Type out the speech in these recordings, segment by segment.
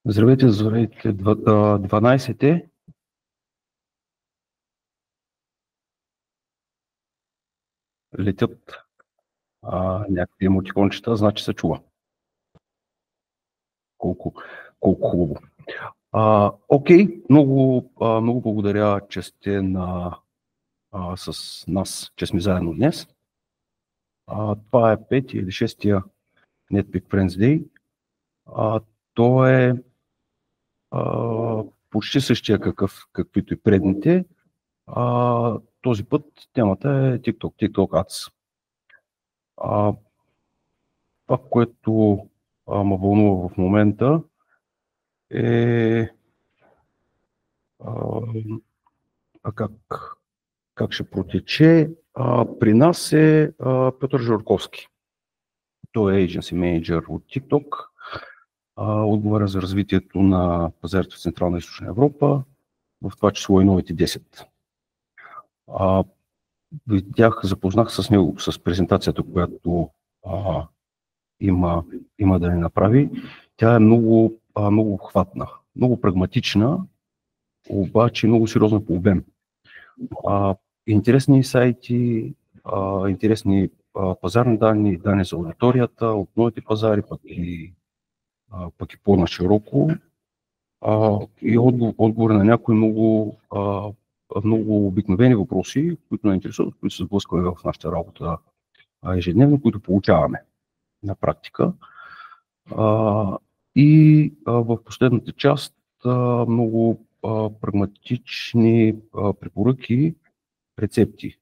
Здравейте, здравейте, 12-те. Летят някакви емотикончета, значи се чува. Колко хубаво. Окей, много благодаря, че сте с нас, че сме заедно днес. Това е 5-ти или 6-тия Netpeak Friends Day. То е почти същия каквито и предните. Този път темата е TikTok Ads. Това, което ме вълнува в момента е как ще протече. При нас е Петър Жорковски. Той е agency менеджер от TikTok. Отговаря за развитието на пазарите в Централна и Източна Европа, в това число и новите 10. Запознах с него, с презентацията, която има да ни направи. Тя е много обхватна, много прагматична, обаче много сериозна по обем. Интересни сайти, интересни пазарни данни, данни за аудиторията, от новите пазари, пък и по-нашироко. И отговор на някои много обикновени въпроси, които ме интересуват, които се сблъскваме в нашата работа ежедневно, които получаваме на практика. И в последната част много прагматични препоръки, рецепти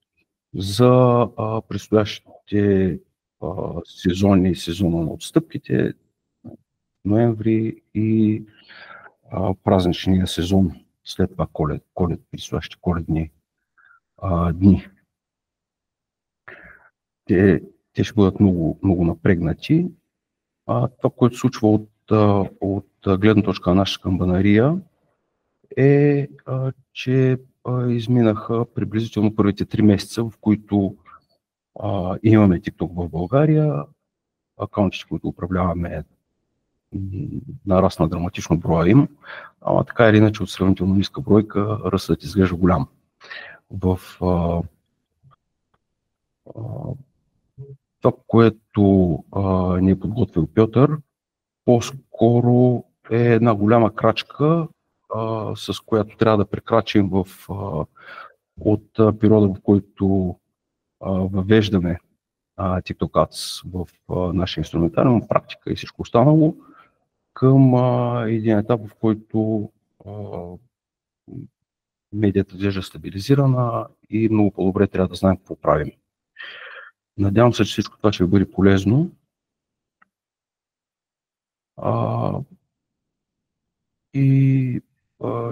за предстоящите сезони, сезона на отстъпките, ноември и празничния сезон, след това предстоящите коледни дни. Те ще бъдат много напрегнати. Това, което се случва от гледна точка на нашата кампанария е, че изминаха приблизително първите 3 месеца, в които имаме TikTok в България. Акаунтите, които управляваме, нарасна драматично броя им, така или иначе от сравнително ниска бройка ръстът изглежда голям. Това, което ни е подготвил Петър, по-скоро е една голяма крачка, с която трябва да прекрачим от периода, в който въвеждаме TikTok Ads в нашия инструментариум, практика и всичко останало, към един етап, в който медията изглежда стабилизирана и много по-добре трябва да знаем какво правим. Надявам се, че всичко това ще бъде полезно. И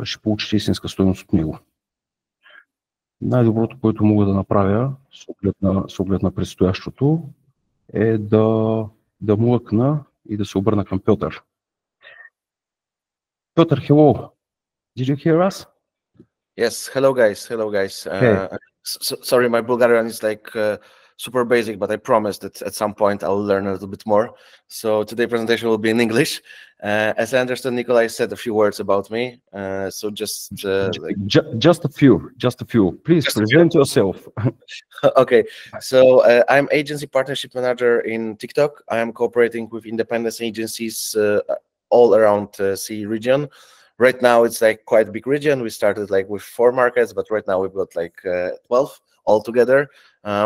ще получите истинска стойност от него. Най-доброто, което мога да направя с оглед на предстоящото, е да млъкна и да се обърна към Петър. Петър, hello. Did you hear us? Yes, hello guys. Hey. Sorry, my Bulgarian is like super basic, but I promise that at some point I'll learn a little bit more. So today's presentation will be in English. As I understand, Nikolai said a few words about me. So just a few. Please present yourself. Okay, so I'm agency partnership manager in TikTok. I am cooperating with independent agencies all around CE region. Right now it's like quite a big region. We started like with 4 markets, but right now we've got like 12 altogether,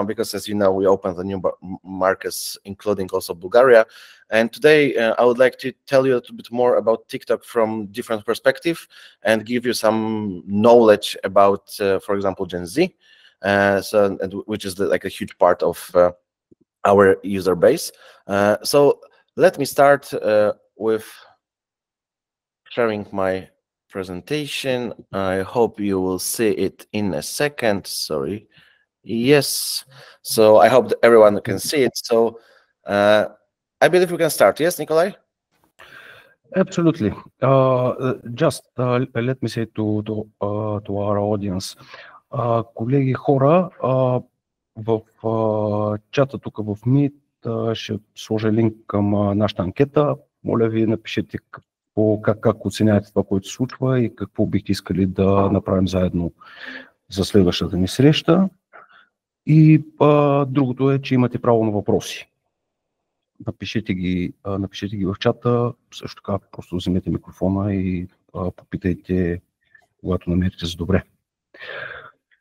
because as you know, we opened the new markets, including also Bulgaria. And today I would like to tell you a little bit more about TikTok from different perspective and give you some knowledge about, for example, Gen Z, which is like a huge part of our user base. So let me start with sharing my presentation. I hope you will see it in a second. Sorry. Yes. So I hope that everyone can see it. So I believe we can start. Yes, Nikolai? Absolutely. Just let me say to our audience. Колеги, хора, в чата тук в Meet ще сложа линк към нашата анкета. Моля ви, напишете как оценявате това, което се случва и какво бихте искали да направим заедно за следващата ни среща. И другото е, че имате право на въпроси. Напишете ги в чата, също така просто вземете микрофона и попитайте, когато намерите за добре.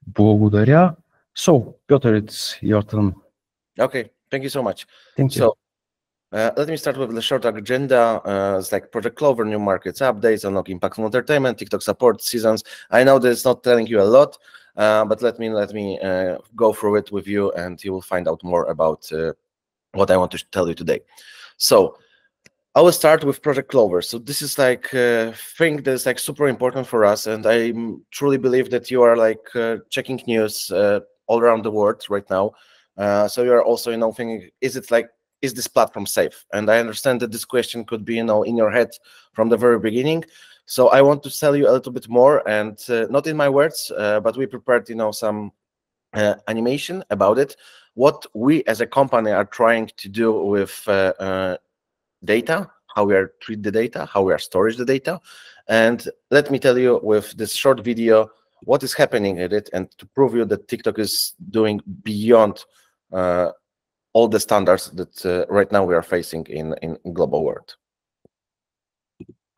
Благодаря. So, Piotr, it's your turn. Okay, thank you so much. Thank you. So, let me start with the short agenda. It's like Project Clover, new markets updates, unlocking impact on entertainment, TikTok support, seasons. I know that it's not telling you a lot, but let me go through it with you, and you will find out more about what I want to tell you today. So, I will start with Project Clover. So this is like a thing that's like super important for us, and I truly believe that you are like checking news all around the world right now. So you are also, thinking, is this platform safe? And I understand that this question could be, in your head from the very beginning. So I want to tell you a little bit more, and not in my words, but we prepared, some animation about it. What we as a company are trying to do with data, how we are treat the data, how we are storage the data. And let me tell you with this short video what is happening in it, and to prove you that TikTok is doing beyond all the standards that right now we are facing in global world.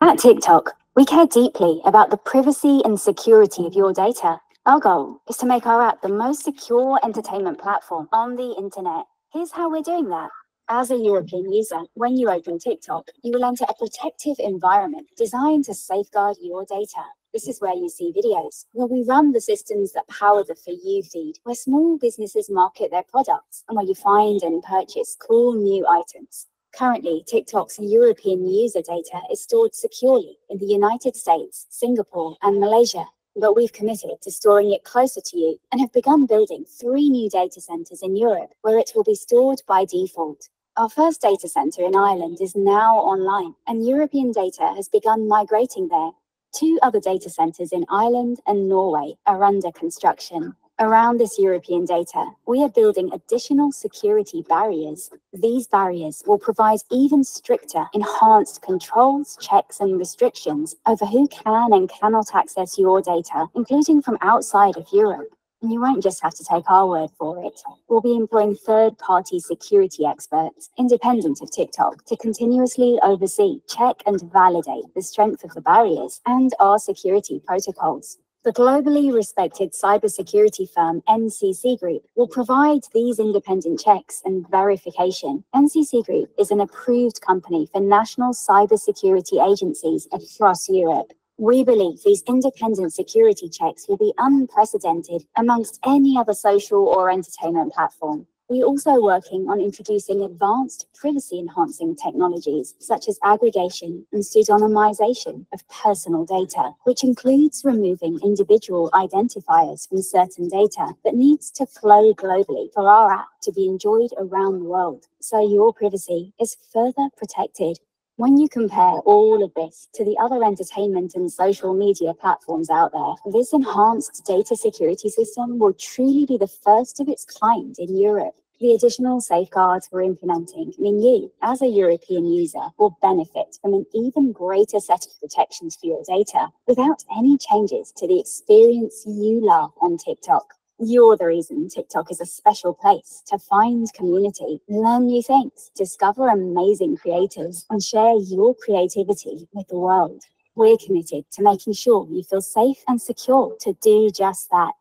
At TikTok, we care deeply about the privacy and security of your data. Our goal is to make our app the most secure entertainment platform on the internet. Here's how we're doing that. As a European user, when you open TikTok, you will enter a protective environment designed to safeguard your data. This is where you see videos, where we run the systems that power the For You feed, where small businesses market their products, and where you find and purchase cool new items. Currently, TikTok's European user data is stored securely in the United States, Singapore, and Malaysia. But we've committed to storing it closer to you and have begun building 3 new data centers in Europe, where it will be stored by default. Our first data center in Ireland is now online, and European data has begun migrating there. 2 other data centers in Ireland and Norway are under construction. Around this European data, we are building additional security barriers. These barriers will provide even stricter, enhanced controls, checks, and restrictions over who can and cannot access your data, including from outside of Europe. And you won't just have to take our word for it. We'll be employing third-party security experts, independent of TikTok, to continuously oversee, check, and validate the strength of the barriers and our security protocols. The globally respected cybersecurity firm NCC Group will provide these independent checks and verification. NCC Group is an approved company for national cybersecurity agencies across Europe. We believe these independent security checks will be unprecedented amongst any other social or entertainment platform. We are also working on introducing advanced privacy-enhancing technologies, such as aggregation and pseudonymization of personal data, which includes removing individual identifiers from certain data that needs to flow globally for our app to be enjoyed around the world, so your privacy is further protected. When you compare all of this to the other entertainment and social media platforms out there, this enhanced data security system will truly be the first of its kind in Europe. The additional safeguards we're implementing mean you, as a European user, will benefit from an even greater set of protections for your data without any changes to the experience you love on TikTok. You're the reason TikTok is a special place to find community, learn new things, discover amazing creators, and share your creativity with the world. We're committed to making sure you feel safe and secure to do just that.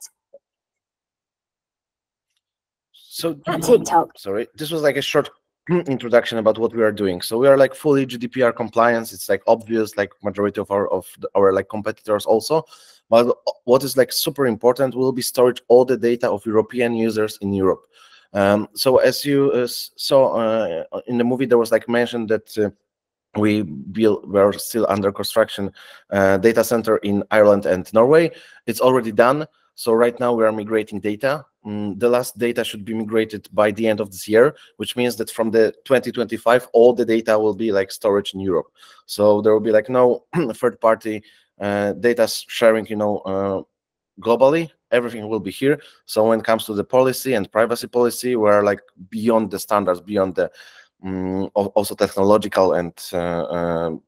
So at TikTok. Sorry, this was like a short introduction about what we are doing. So we are like fully GDPR compliance. It's like obvious, like majority of our like competitors also. But what is like super important will be storage all the data of European users in Europe. So as you saw in the movie, there was like mentioned that we're still under construction data center in Ireland and Norway. It's already done. So right now we are migrating data. The last data should be migrated by the end of this year, which means that from the 2025, all the data will be like storage in Europe. So there will be like no third-party data sharing, globally. Everything will be here. So when it comes to the policy and privacy policy, we're like beyond the standards, beyond the also technological and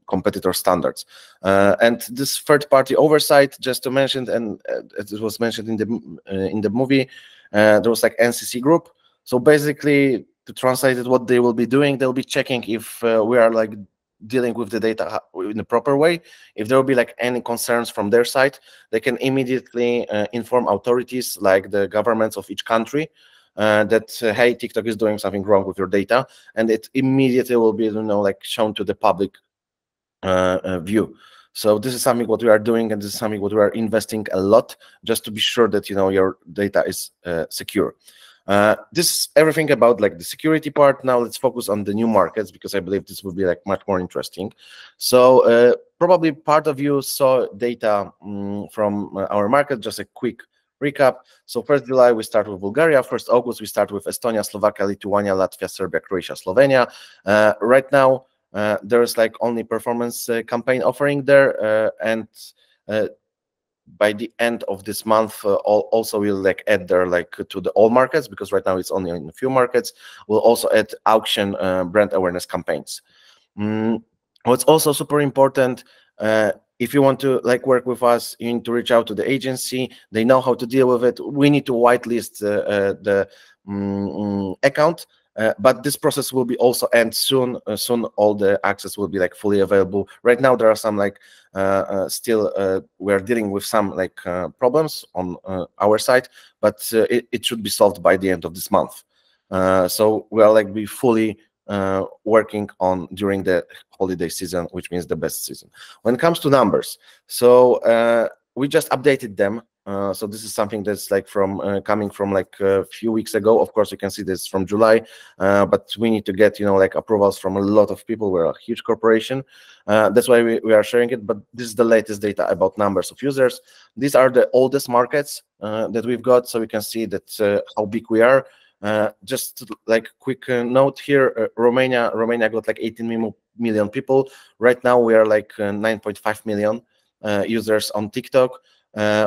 competitor standards. And this third-party oversight, just to mention, and it was mentioned in the movie, there was like NCC group. So basically, to translate it, what they will be doing, they'll be checking if we are like dealing with the data in a proper way. If there will be like any concerns from their side, they can immediately inform authorities, like the governments of each country, that hey, TikTok is doing something wrong with your data, and it immediately will be, like shown to the public view. So this is something what we are doing, and this is something what we are investing a lot, just to be sure that your data is secure. This is everything about like the security part. Now let's focus on the new markets, because I believe this will be like much more interesting. So probably part of you saw data from our market. Just a quick recap. So 1st July we start with Bulgaria, 1st August we start with Estonia, Slovakia, Lithuania, Latvia, Serbia, Croatia, Slovenia. Right now there is like only performance campaign offering there, and by the end of this month also we'll like add there like to the all markets, because right now it's only in a few markets. We'll also add auction brand awareness campaigns. What's also super important, if you want to like work with us, you need to reach out to the agency. They know how to deal with it. We need to whitelist the account, but this process will be also end soon. Soon all the access will be like fully available. Right now there are some like still we're dealing with some like problems on our side, but it should be solved by the end of this month. So we'll like be fully working on during the holiday season, which means the best season. When it comes to numbers, so we just updated them. So this is something that's like from coming from like a few weeks ago. Of course, you can see this from July, but we need to get like approvals from a lot of people. We're a huge corporation. That's why we are sharing it. But this is the latest data about numbers of users. These are the oldest markets that we've got, so we can see that how big we are. Just like quick note here, Romania got like 18 million people. Right now we are like 9.5 million users on TikTok,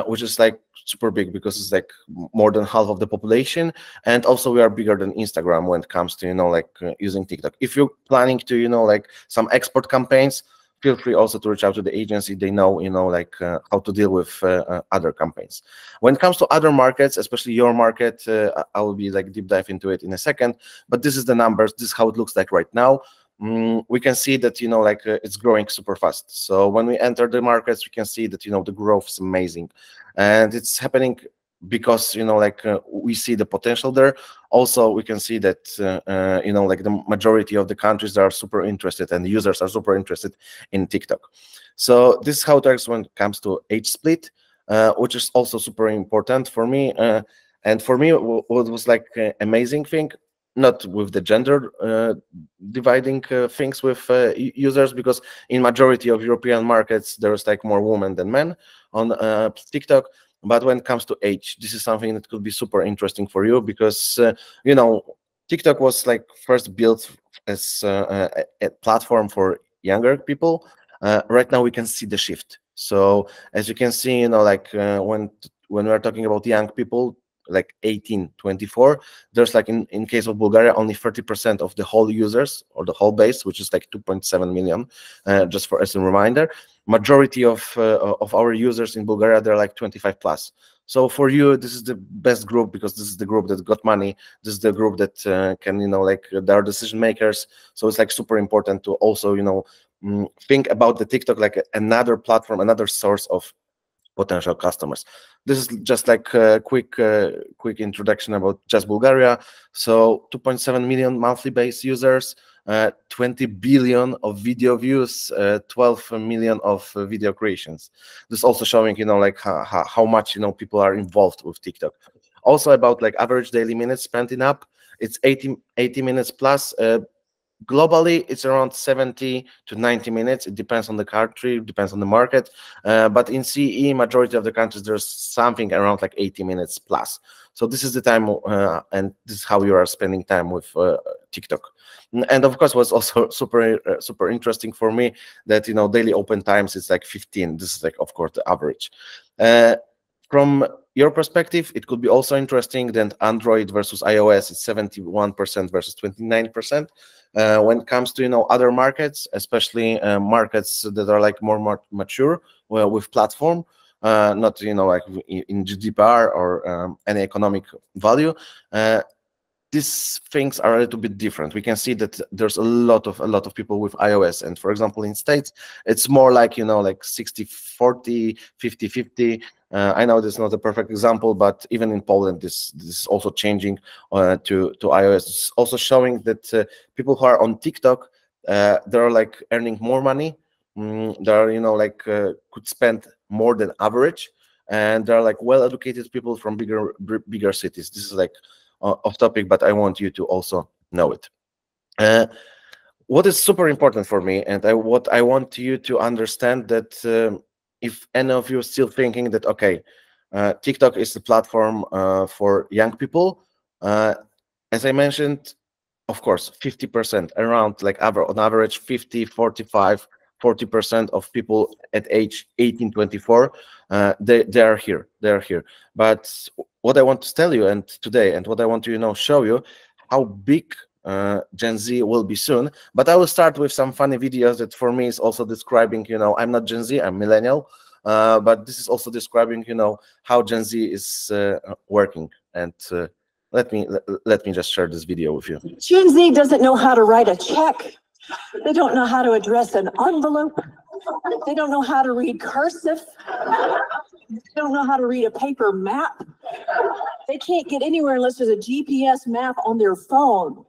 which is like super big, because it's like more than half of the population. And also we are bigger than Instagram when it comes to like using TikTok. If you're planning to like some export campaigns, feel free also to reach out to the agency. They know like how to deal with other campaigns. When it comes to other markets, especially your market, I will be like deep dive into it in a second, but this is the numbers. This is how it looks like right now. We can see that like it's growing super fast. So when we enter the markets, we can see that the growth is amazing, and it's happening because like we see the potential there. Also we can see that like the majority of the countries are super interested, and users are super interested in TikTok. So this is how it works when it comes to age split, which is also super important for me. And for me, what was like amazing thing, not with the gender dividing things with users, because in majority of European markets there's like more women than men on TikTok. But when it comes to age, this is something that could be super interesting for you, because TikTok was like first built as a platform for younger people. Right now we can see the shift. So as you can see, like when we are talking about young people, like 18-24, there's like in case of Bulgaria only 30% of the whole users, or the whole base, which is like 2.7 million, just for as a reminder. Majority of our users in Bulgaria, they're like 25 plus. So for you, this is the best group, because this is the group that got money. This is the group that can like they are decision makers. So it's like super important to also think about the TikTok like another platform, another source of potential customers. This is just like a quick introduction about just Bulgaria. So 2.7 million monthly base users, 20 billion of video views, 12 million of video creations. This is also showing like how much people are involved with TikTok. Also about like average daily minutes spent in app, it's 80 minutes plus. Globally, it's around 70 to 90 minutes. It depends on the country, depends on the market. But in CE, majority of the countries, there's something around like 80 minutes plus. So this is the time, and this is how you are spending time with TikTok. And of course, what's also super interesting for me, that daily open times is like 15. This is like, of course, the average. From your perspective, it could be also interesting that Android versus iOS is 71% versus 29%. When it comes to other markets, especially markets that are like more mature with platform, not like in GDPR or any economic value, these things are a little bit different. We can see that there's a lot of people with iOS, and for example in States it's more like like 60-40, 50-50. I know this is not a perfect example, but even in Poland this is also changing to iOS. It's also showing that people who are on TikTok, they're like earning more money. They're like could spend more than average, and they're like well-educated people from bigger cities. This is like off topic, but I want you to also know it. What is super important for me, and what I want you to understand, that if any of you are still thinking that okay, TikTok is the platform for young people, as I mentioned, of course 50%, around like on average 50, 45, 40% of people at age 18-24, they are here. But what I want to tell you today, and what I want to show you, how big Gen Z will be soon. But I will start with some funny videos that for me is also describing, I'm not Gen Z, I'm millennial, but this is also describing, how Gen Z is working. And let me just share this video with you. Gen Z doesn't know how to write a check. They don't know how to address an envelope. They don't know how to read cursive. They don't know how to read a paper map. They can't get anywhere unless there's a GPS map on their phone.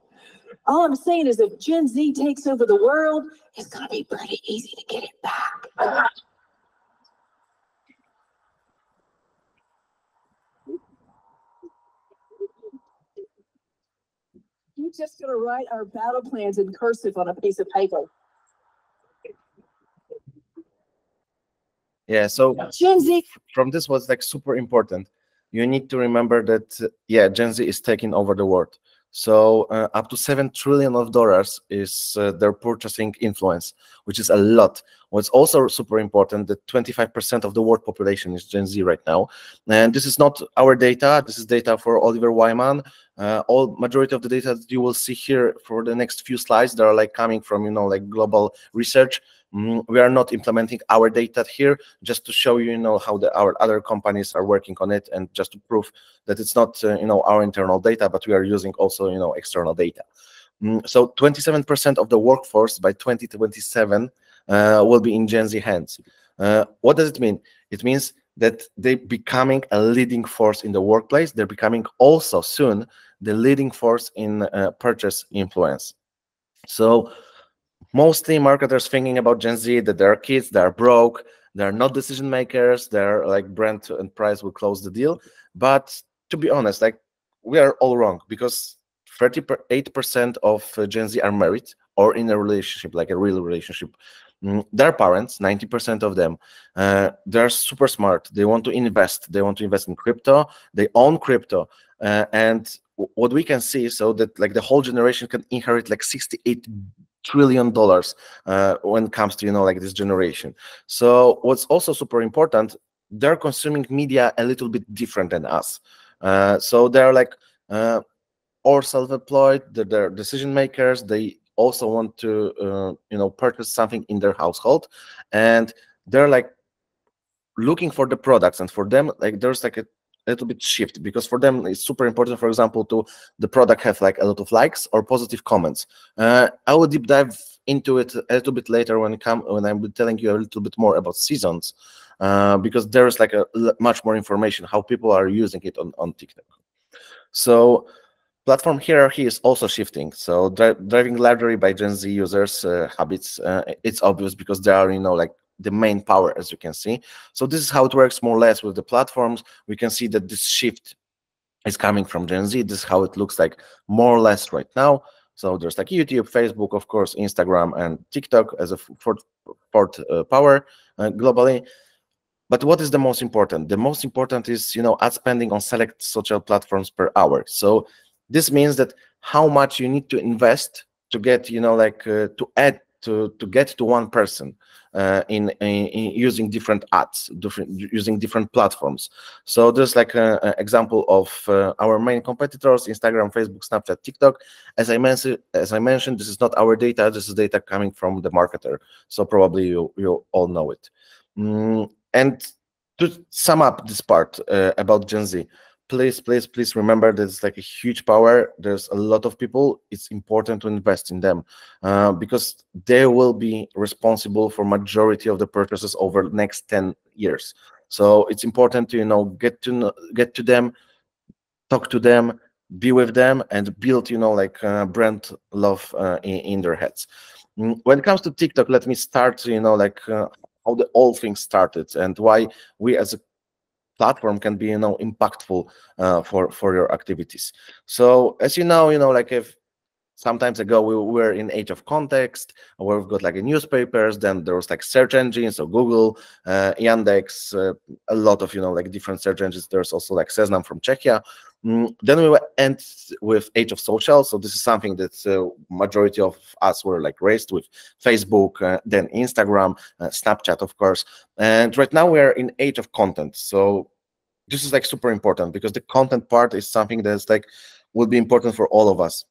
All I'm saying is if Gen Z takes over the world, it's going to be pretty easy to get it back. We're just going to write our battle plans in cursive on a piece of paper. Yeah, so Gen Z. From this was like super important. You need to remember that, yeah, Gen Z is taking over the world. So up to $7 trillion is their purchasing influence, which is a lot. What's also super important, that 25% of the world population is Gen Z right now. And this is not our data. This is data for Oliver Wyman. Majority of the data that you will see here for the next few slides, they are like coming from, like global research. We are not implementing our data here, just to show you, how our other companies are working on it, and just to prove that it's not, our internal data, but we are using also, external data. So 27% of the workforce by 2027 will be in Gen Z hands. What does it mean? It means that they're becoming a leading force in the workplace. They're becoming also soon the leading force in purchase influence. So mostly marketers thinking about Gen Z, that they're kids, they're broke, they're not decision makers, they're like brand and price will close the deal. But to be honest, like, we are all wrong, because 38% of Gen Z are married or in a relationship, like a real relationship. They're parents, 90% of them. They're super smart. They want to invest. They want to invest in crypto. They own crypto. And what we can see, so that like the whole generation can inherit like $68 trillion when it comes to, like this generation. So what's also super important, they're consuming media a little bit different than us. So they're like or self-employed, they're decision makers. They also want to purchase something in their household, and they're like looking for the products. And for them, like, there's like a little bit shift, because for them it's super important, for example, to the product have like a lot of likes or positive comments. I will deep dive into it a little bit later when I'm telling you a little bit more about seasons, because there's like a much more information how people are using it on TikTok. So platform hierarchy is also shifting. So driving largely by Gen Z users habits, it's obvious, because they are like the main power, as you can see. So this is how it works more or less with the platforms. We can see that this shift is coming from Gen Z. This is how it looks like more or less right now. So there's like YouTube, Facebook, of course, Instagram, and TikTok as a fourth power globally. But what is the most important? The most important is, ad spending on select social platforms per hour. So this means that how much you need to invest to get, to add to get to one person in using different ads, using different platforms. So there's like an example of our main competitors: Instagram, Facebook, Snapchat, TikTok. As I mentioned, this is not our data. This is data coming from the marketer. So probably you all know it. And to sum up this part about Gen Z, please remember that it's like a huge power. There's a lot of people. It's important to invest in them because they will be responsible for majority of the purchases over the next 10 years. So it's important to get to them, talk to them, be with them, and build like brand love in their heads. When it comes to TikTok, let me start like how the whole thing started and why we as a platform can be impactful for your activities. So as you know, like if sometimes ago we were in age of context, where we've got like newspapers, then there was like search engines, so Google, Yandex, a lot of like different search engines. There's also like Seznam from Czechia. Then we end with age of social. So this is something that majority of us were like raised with: Facebook, then Instagram, Snapchat, of course. And right now we're in age of content. So this is like super important because the content part is something that's like will be important for all of us.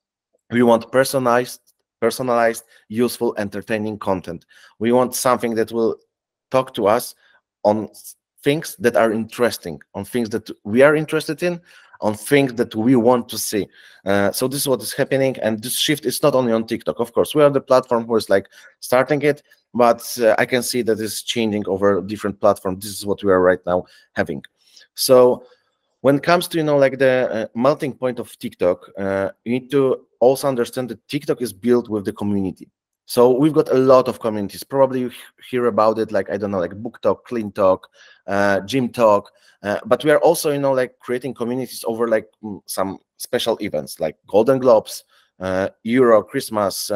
We want personalized, useful, entertaining content. We want something that will talk to us on things that are interesting, on things that we are interested in, on things that we want to see. So this is what is happening, and this shift is not only on TikTok. Of course, we are the platform who is like starting it, but I can see that it's changing over different platforms. This is what we are right now having. So when it comes to like the melting point of TikTok, you need to also understand that TikTok is built with the community. So we've got a lot of communities. Probably you hear about it, like I don't know, like book talk, clean talk, gym talk. But we are also like creating communities over like some special events like Golden Globes, Euro, Christmas.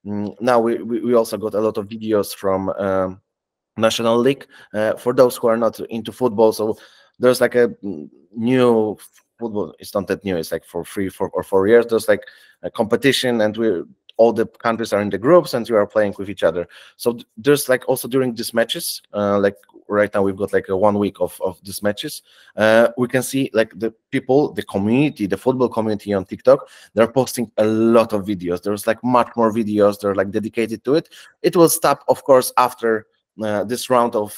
Now we also got a lot of videos from National League for those who are not into football. So there's like a new football. It's not that new. It's like for 3 or 4 years. There's like a competition, and all the countries are in the groups, and we are playing with each other. So there's like also during these matches, like right now we've got like 1 week of these matches. We can see like the people, the community, the football community on TikTok, they're posting a lot of videos. There's like much more videos. They're like dedicated to it. It will stop, of course, after this round of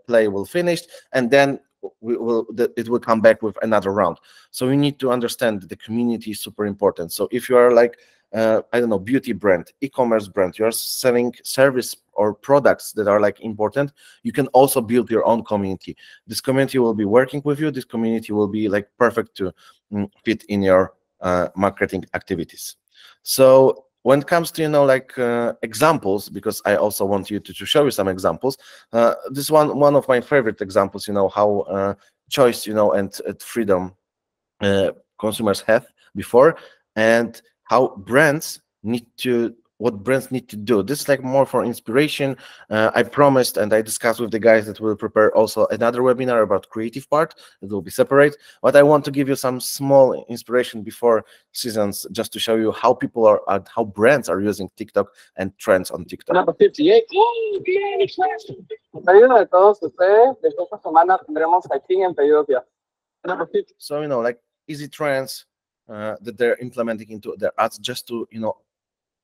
play will finish, and then it will come back with another round. So we need to understand that the community is super important. So if you are like I don't know, beauty brand, e-commerce brand, you are selling service or products that are like important, you can also build your own community. This community will be working with you. This community will be like perfect to fit in your marketing activities. So when it comes to like examples, because I also want you to show you some examples. This one of my favorite examples. How choice and freedom consumers have before, and how brands need to do. This is like more for inspiration. I promised and I discussed with the guys that we'll prepare also another webinar about creative part. It will be separate, but I want to give you some small inspiration before seasons, just to show you how people are, how brands are using TikTok and trends on TikTok. Number 58. Pedido de todos ustedes, de esta semana tendremos aquí en pedidos ya. Number 50. So like easy trends that they're implementing into their ads, just to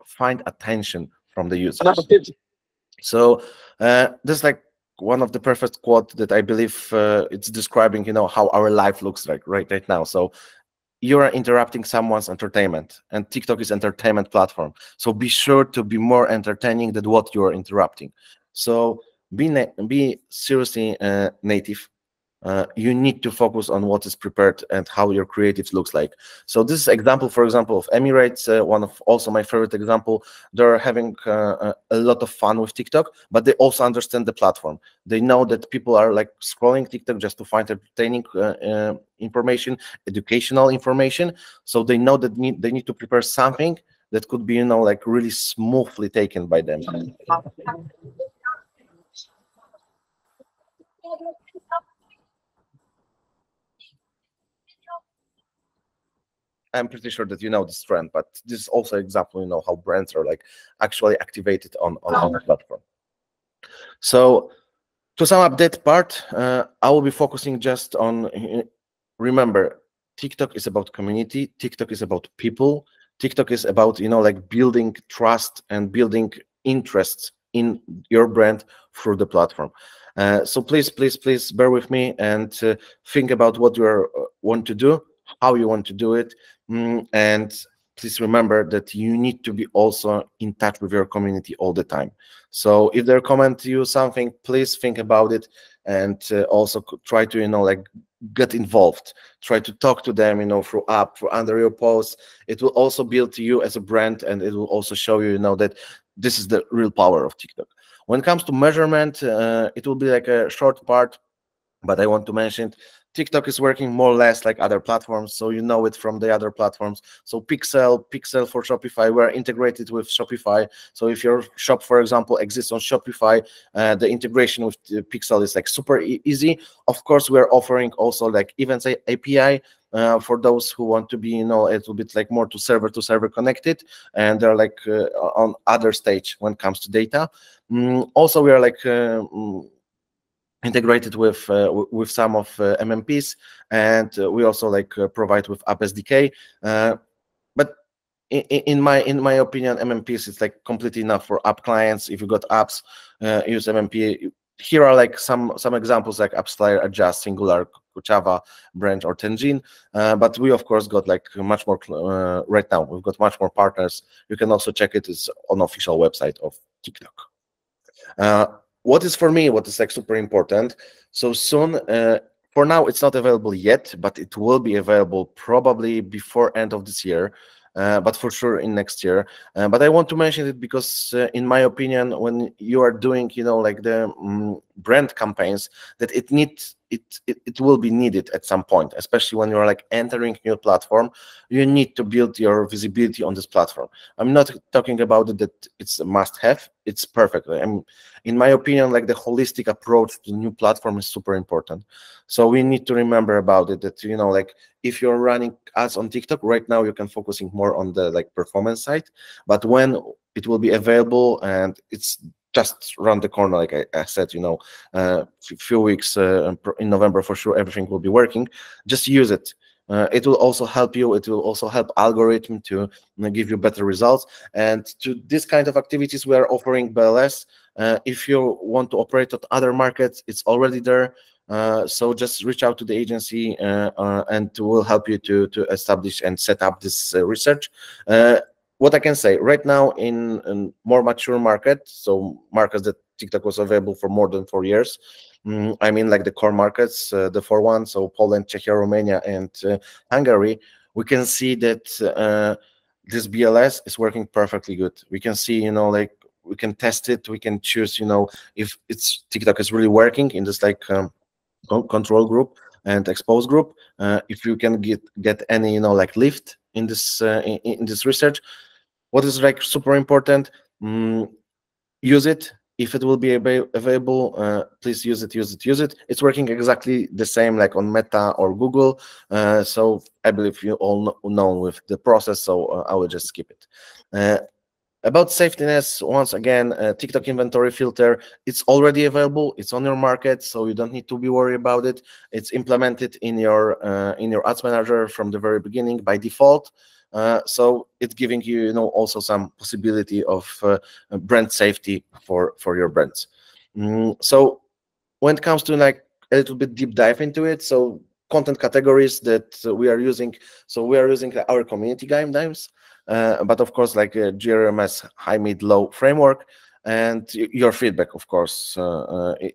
find attention from the users. Number 50. So this is like one of the perfect quote that I believe it's describing how our life looks like right now. So you are interrupting someone's entertainment, and TikTok is entertainment platform. So be sure to be more entertaining than what you are interrupting. So be seriously native. You need to focus on what is prepared and how your creatives looks like. So this is example, for example, of Emirates, one of also my favorite example. They're having a lot of fun with TikTok, but they also understand the platform. They know that people are like scrolling TikTok just to find entertaining information, educational information. So they know that they need to prepare something that could be like really smoothly taken by them. I'm pretty sure that you know this trend, but this is also an example, you know, how brands are like actually activated on the platform. So to sum up that part, I will be focusing just on, remember, TikTok is about community, TikTok is about people, TikTok is about, you know, like building trust and building interest in your brand through the platform. So please bear with me and think about what you want to do, how you want to do it, and please remember that you need to be also in touch with your community all the time. So if they comment to you something, please think about it, and also try to, you know, like get involved, try to talk to them, you know, through under your posts. It will also build you as a brand, and it will also show you, you know, that this is the real power of TikTok. When it comes to measurement, it will be like a short part, but I want to mention TikTok is working more or less like other platforms, so you know it from the other platforms. So Pixel for Shopify, we're integrated with Shopify. So if your shop, for example, exists on Shopify, the integration with the Pixel is like super easy. Of course, we're offering also like events API for those who want to be, you know, a little bit like more to server connected, and they're like on other stage when it comes to data. Also, we are like integrated with some of MMPs, and we also like provide with App SDK. But in my opinion, MMPs is like completely enough for app clients. If you got apps, use MMP. Here are like some examples like AppsFlyer, Adjust, Singular, Java, Branch, or Tangent. But we of course got like much more right now. We've got much more partners. You can also check it. It's on the official website of TikTok. What is for me, what is like super important, so soon, for now it's not available yet, but it will be available probably before end of this year, but for sure in next year. But I want to mention it because in my opinion, when you are doing, you know, like the brand campaigns, that it will be needed at some point, especially when you're like entering new platform. You need to build your visibility on this platform. I'm not talking about it that it's a must-have. It's perfect. In my opinion, like the holistic approach to the new platform is super important. So we need to remember about it, that, you know, like if you're running ads on TikTok right now, you can focusing more on the like performance side, but when it will be available and it's just around the corner, like I said, you know, few weeks in November, for sure everything will be working. Just use it. It will also help you. It will also help algorithm to give you better results. And to this kind of activities, we are offering BLS. If you want to operate at other markets, it's already there. So just reach out to the agency, and we'll help you to establish and set up this research. What I can say right now in more mature markets, so markets that TikTok was available for more than 4 years, I mean like the core markets, the 4 ones, so Poland, Czechia, Romania, and Hungary, we can see that this BLS is working perfectly good. We can see, you know, like we can test it, we can choose, you know, if it's TikTok is really working in this like control group and expose group. If you can get any, you know, like lift in this research. What is like super important, use it. If it will be available, please use it. It's working exactly the same like on Meta or Google. So I believe you all know with the process, so I will just skip it. About safetiness, once again, TikTok inventory filter, it's already available. It's on your market, so you don't need to be worried about it. It's implemented in your ads manager from the very beginning by default. So it's giving you, you know, also some possibility of brand safety for your brands. So when it comes to like a little bit deep dive into it, so content categories that we are using. So we are using our community guidelines, but of course like a GRMS high, mid, low framework. And your feedback, of course,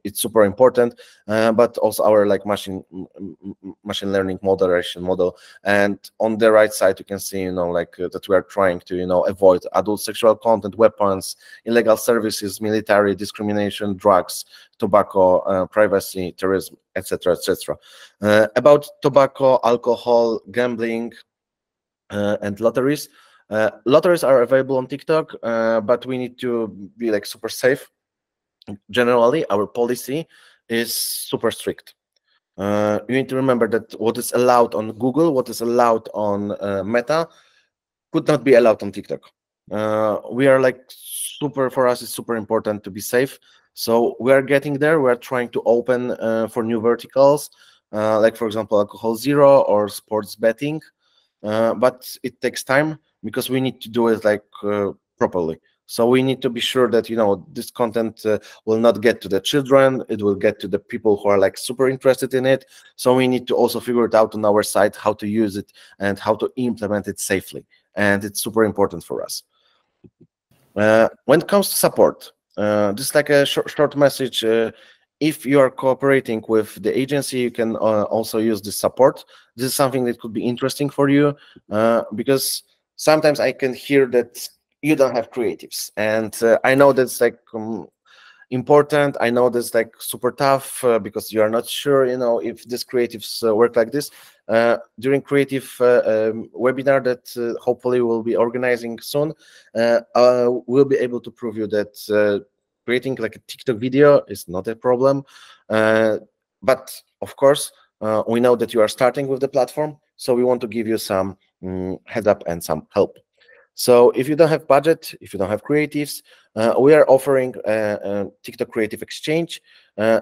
it's super important, but also our like machine learning moderation model. And on the right side, you can see, you know, like that we are trying to, you know, avoid adult sexual content, weapons, illegal services, military, discrimination, drugs, tobacco, privacy, terrorism, etc., etc. About tobacco, alcohol, gambling, and lotteries. Lotteries are available on TikTok, but we need to be like super safe. Generally, our policy is super strict. You need to remember that what is allowed on Google, what is allowed on Meta, could not be allowed on TikTok. We are like for us, it's super important to be safe. So we are getting there. We are trying to open for new verticals, like for example, alcohol zero or sports betting. But it takes time because we need to do it like properly. So we need to be sure that, you know, this content will not get to the children. It will get to the people who are like super interested in it. So we need to also figure it out on our side, how to use it and how to implement it safely. And it's super important for us. When it comes to support, just like a short message, if you are cooperating with the agency, you can also use the support. This is something that could be interesting for you because sometimes I can hear that you don't have creatives, and I know that's like important. I know that's like super tough because you are not sure, you know, if these creatives work like this. During creative webinar that hopefully we'll be organizing soon, we'll be able to prove you that creating like a TikTok video is not a problem. But of course, we know that you are starting with the platform, so we want to give you some heads up and some help. So if you don't have budget, if you don't have creatives, we are offering TikTok Creative Exchange.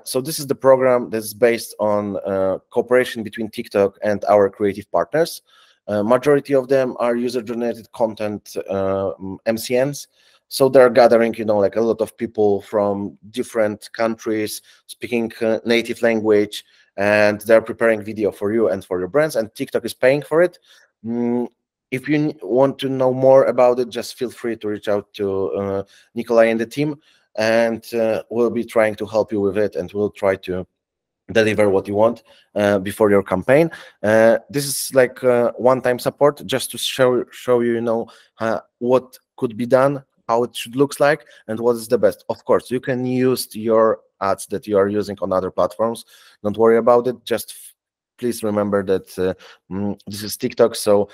So this is the program that's based on cooperation between TikTok and our creative partners. Majority of them are user-generated content MCNs. So they're gathering, you know, like a lot of people from different countries speaking native language, and they're preparing video for you and for your brands, and TikTok is paying for it. If you want to know more about it, just feel free to reach out to Nikolai and the team, and we'll be trying to help you with it, and we'll try to deliver what you want before your campaign. This is like one-time support just to show you, you know, what could be done, how it should look like, and what is the best. Of course, you can use your ads that you are using on other platforms. Don't worry about it. Just please remember that this is TikTok, so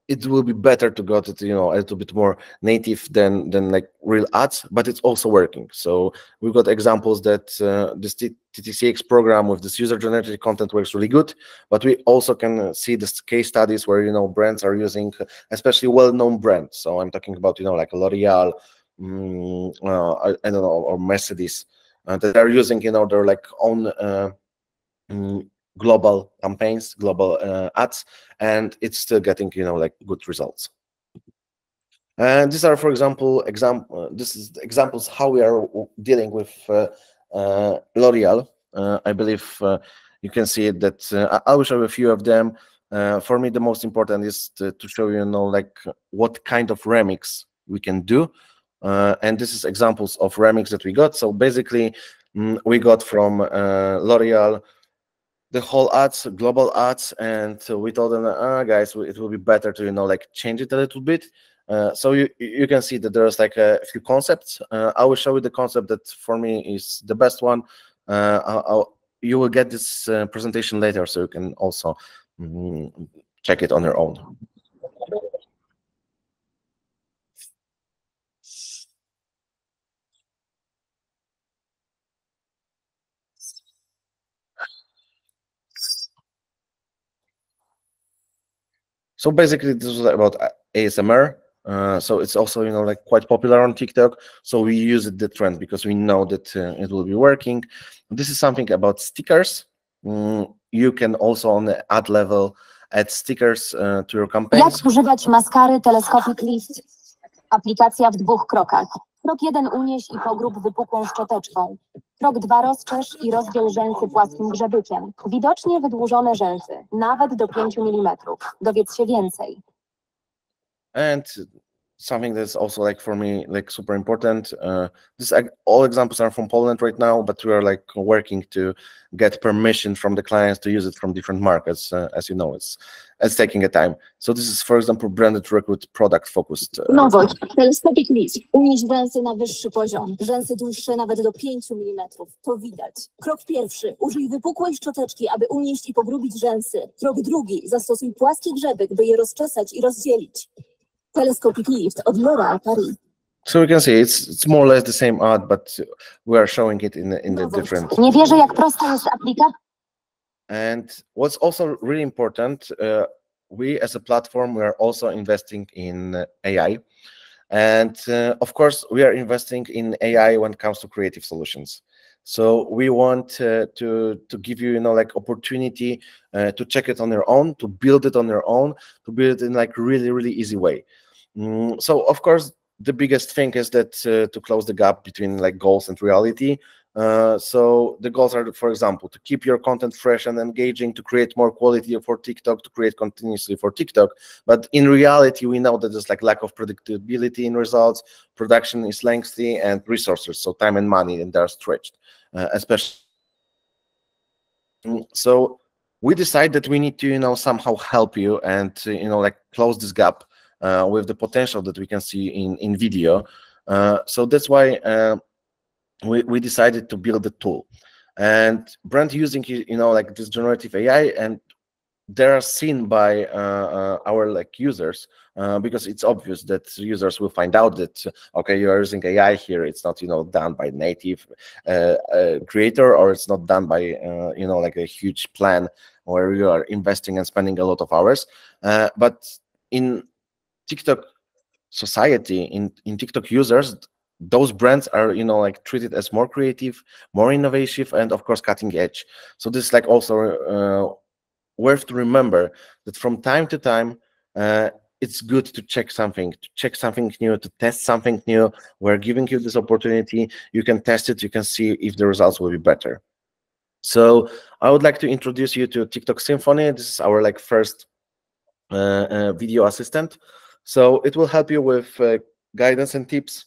it will be better to go to, you know, a little bit more native than like real ads, but it's also working. So we've got examples that this TTCX program with this user-generated content works really good, but we also can see this case studies where, you know, brands are using, especially well-known brands. So I'm talking about, you know, like L'Oreal, I don't know, or Mercedes, that are using, you know, their like own global campaigns, global ads, and it's still getting, you know, like good results. And these are, for example, this is examples how we are dealing with L'Oreal. I believe you can see it that I will show you a few of them. For me, the most important is to show you, you know, like what kind of remix we can do. And this is examples of remix that we got. So basically, we got from L'Oreal the whole ads, global ads, and we told them, guys, it will be better to, you know, like change it a little bit. So you can see that there's like a few concepts. I will show you the concept that for me is the best one. You will get this presentation later, so you can also check it on your own. So basically, this was about ASMR. So it's also, you know, like quite popular on TikTok. So we use the trend because we know that it will be working. This is something about stickers. You can also on the ad level add stickers to your campaigns. Jak używać maskary Telescopic Lift? Aplikacja w 2 krokach. Krok 1 unieś i pogrób wypukłą szczoteczką. Krok 2 rozczesz i rozdziel rzęsy płaskim grzebykiem. Widocznie wydłużone rzęsy, nawet do 5 mm. Dowiedz się więcej. And something that's also like for me like super important. All examples are from Poland right now, but we are like working to get permission from the clients to use it from different markets. As you know, it's taking a time. So this is, for example, branded recruit product focused. Nowość. Telescopic Lift. Unieś rzęsy na wyższy poziom. Rzęsy dłuższe nawet do 5 mm. To widać. Krok 1. Użyj wypukłej szczoteczki, aby unieść i pogrubić rzęsy. Krok 2. Zastosuj płaski grzebyk, by je rozczesać i rozdzielić. Telescopic Lift od L'Oréal Paris. So we can see it's more or less the same ad, but we are showing it in the different. Nie wierzę, jak prosta jest aplikacja. And what's also really important, we as a platform, we are also investing in AI. And of course, we are investing in AI when it comes to creative solutions. So we want to give you, like opportunity to check it on your own, to build it on your own, to build it in like really easy way. So of course, the biggest thing is that to close the gap between like goals and reality. So the goals are, for example, to keep your content fresh and engaging, to create more quality for TikTok, to create continuously for TikTok. But in reality, we know that there's like lack of predictability in results, production is lengthy, and resources, so time and money, and they're stretched, especially. So we decide that we need to, somehow help you and, like close this gap with the potential that we can see in video. So that's why we decided to build a tool, and brand using like this generative AI, and they are seen by our like users because it's obvious that users will find out that okay, you are using AI here. It's not done by native creator, or it's not done by like a huge plan where you are investing and spending a lot of hours. But in TikTok society, in TikTok users, those brands are like treated as more creative, more innovative, and of course cutting edge. So this is like also worth to remember that from time to time it's good to check something new, to test something new. We're giving you this opportunity. You can test it, you can see if the results will be better. So I would like to introduce you to TikTok Symphony. This is our like first video assistant. So it will help you with guidance and tips.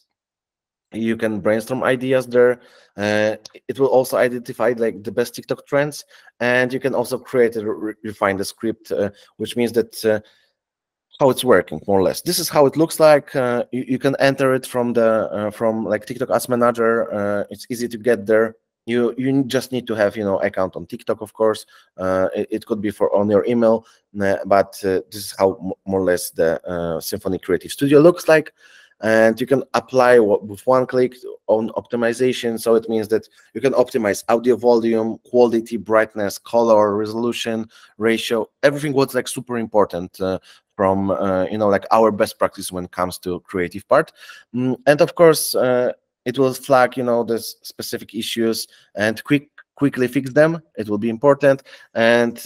You can brainstorm ideas there. It will also identify like the best TikTok trends, and you can also create and refine the script, which means that how it's working more or less. This is how it looks like. You can enter it from the from like TikTok Ads Manager. It's easy to get there. You just need to have account on TikTok, of course. It could be on your email, but this is how more or less the Symphony Creative Studio looks like. And you can apply with one click on optimization. So it means that you can optimize audio volume, quality, brightness, color, resolution, ratio, everything what's like super important from like our best practice when it comes to creative part. And of course, it will flag the specific issues and quickly fix them. It will be important, and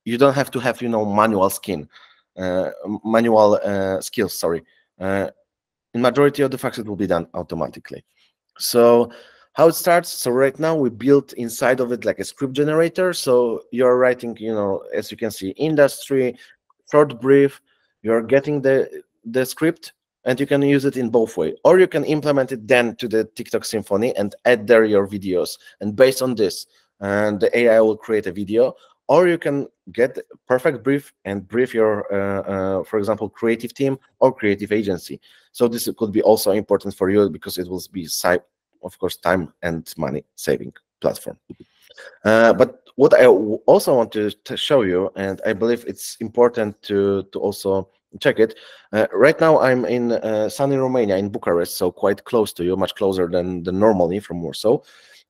you don't have to have manual skills. Sorry. In majority of the facts, it will be done automatically. So how it starts? So right now we built inside of it like a script generator. So you're writing, as you can see, industry, short brief. You're getting the script, and you can use it in both ways, or you can implement it then to the TikTok Symphony and add there your videos. And based on this, the AI will create a video. Or you can get a perfect brief and brief your, for example, creative team or creative agency. So this could be also important for you because it will be, of course, time and money saving platform. But what I also want to show you, and I believe it's important to also check it. Right now I'm in sunny Romania, in Bucharest, so quite close to you, much closer than normally from Warsaw.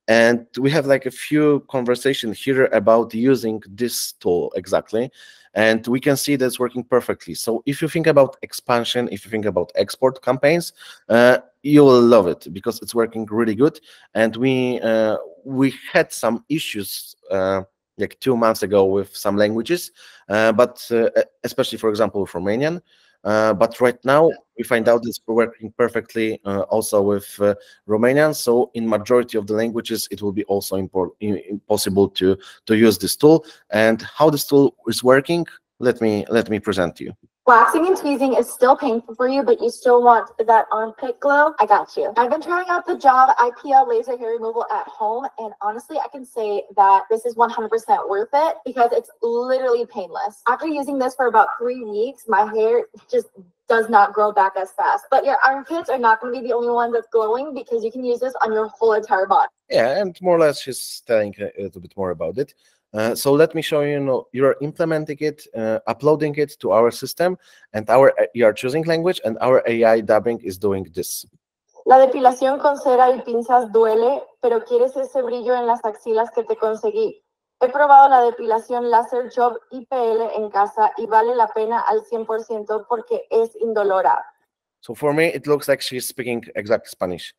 And we have like a few conversations here about using this tool exactly. And we can see that's working perfectly. So if you think about expansion, if you think about export campaigns, you will love it because it's working really good. And we had some issues like 2 months ago with some languages, but especially, for example, with Romanian. But right now we find out it's working perfectly also with Romanian. So in majority of the languages, it will be also possible to use this tool. And how this tool is working, let me present to you. Waxing and tweezing is still painful for you, but you still want that armpit glow? I got you. I've been trying out the Job IPL laser hair removal at home, and honestly, I can say that this is 100% worth it because it's literally painless. After using this for about 3 weeks, my hair just does not grow back as fast. But your armpits are not going to be the only one that's glowing because you can use this on your whole entire body. Yeah, and more or less she's telling a little bit more about it. So let me show you, you're implementing it, uploading it to our system, and you are choosing language, and our AI dubbing is doing this. La depilación con cera y pinzas duele, pero quieres ese brillo en las axilas que te conseguí. He probado la depilación láser Job IPL en casa y vale la pena al 100% porque es indolora. So for me, it looks like she's speaking exact Spanish.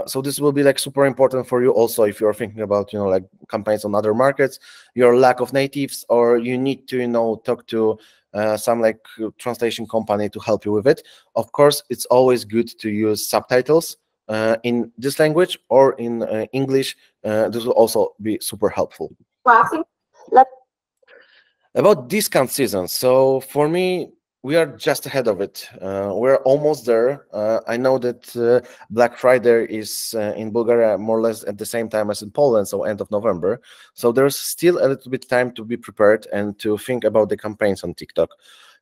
So this will be like super important for you also if you're thinking about, like campaigns on other markets, your lack of natives, or you need to, talk to some like translation company to help you with it. Of course, it's always good to use subtitles in this language or in English. This will also be super helpful. About discount season. So for me, we are just ahead of it. We're almost there. I know that Black Friday is in Bulgaria more or less at the same time as in Poland, so end of November. So there's still a little bit time to be prepared and to think about the campaigns on TikTok.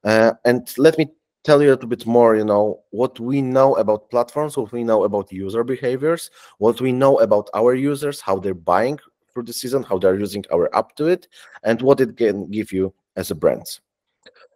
And let me tell you a little bit more, what we know about platforms, what we know about user behaviors, what we know about our users, how they're buying through the season, how they're using our app to it, and what it can give you as a brand.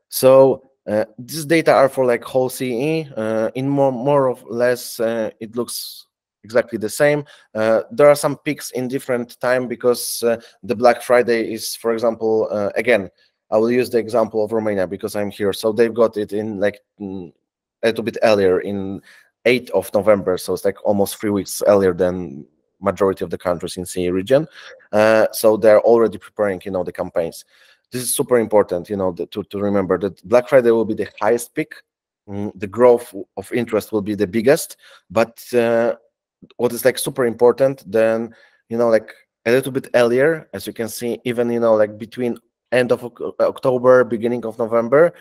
So these data are for like whole CE. In more or less, it looks exactly the same. There are some peaks in different time because the Black Friday is, for example, again, I will use the example of Romania because I'm here. So they've got it in like a little bit earlier, in 8th of November. So it's like almost 3 weeks earlier than majority of the countries in CE region. So they're already preparing, the campaigns. This is super important, to remember that Black Friday will be the highest peak. The growth of interest will be the biggest. But what is like super important, then, like a little bit earlier, as you can see, even, like between end of October, beginning of November,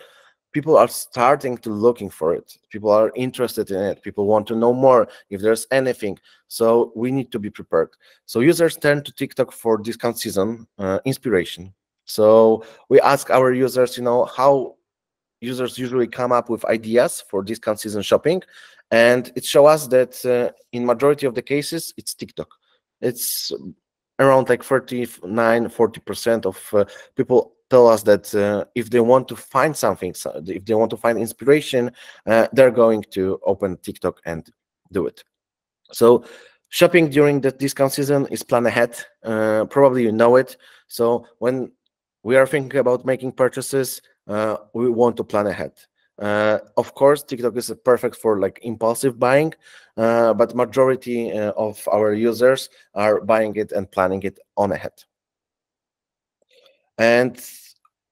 people are starting to looking for it. People are interested in it. People want to know more if there's anything. So we need to be prepared. So users turn to TikTok for discount season inspiration. So we ask our users, how users usually come up with ideas for discount season shopping. And it shows us that in majority of the cases, it's TikTok. It's around like 39–40% of people tell us that if they want to find something, if they want to find inspiration, they're going to open TikTok and do it. So shopping during the discount season is plan ahead. Probably you know it. So when we are thinking about making purchases, we want to plan ahead. Of course, TikTok is perfect for like impulsive buying, but majority of our users are buying it and planning it on ahead. And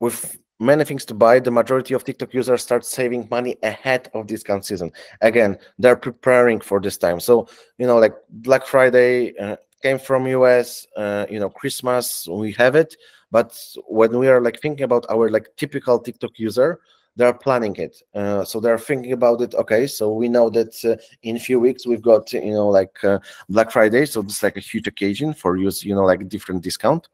with many things to buy, the majority of TikTok users start saving money ahead of discount season. Again, they're preparing for this time. So, like Black Friday came from US, Christmas, we have it. But when we are like thinking about our like typical TikTok user, they're planning it. So they're thinking about it. Okay, so we know that in a few weeks we've got, Black Friday. So this is like a huge occasion for use, like different discount.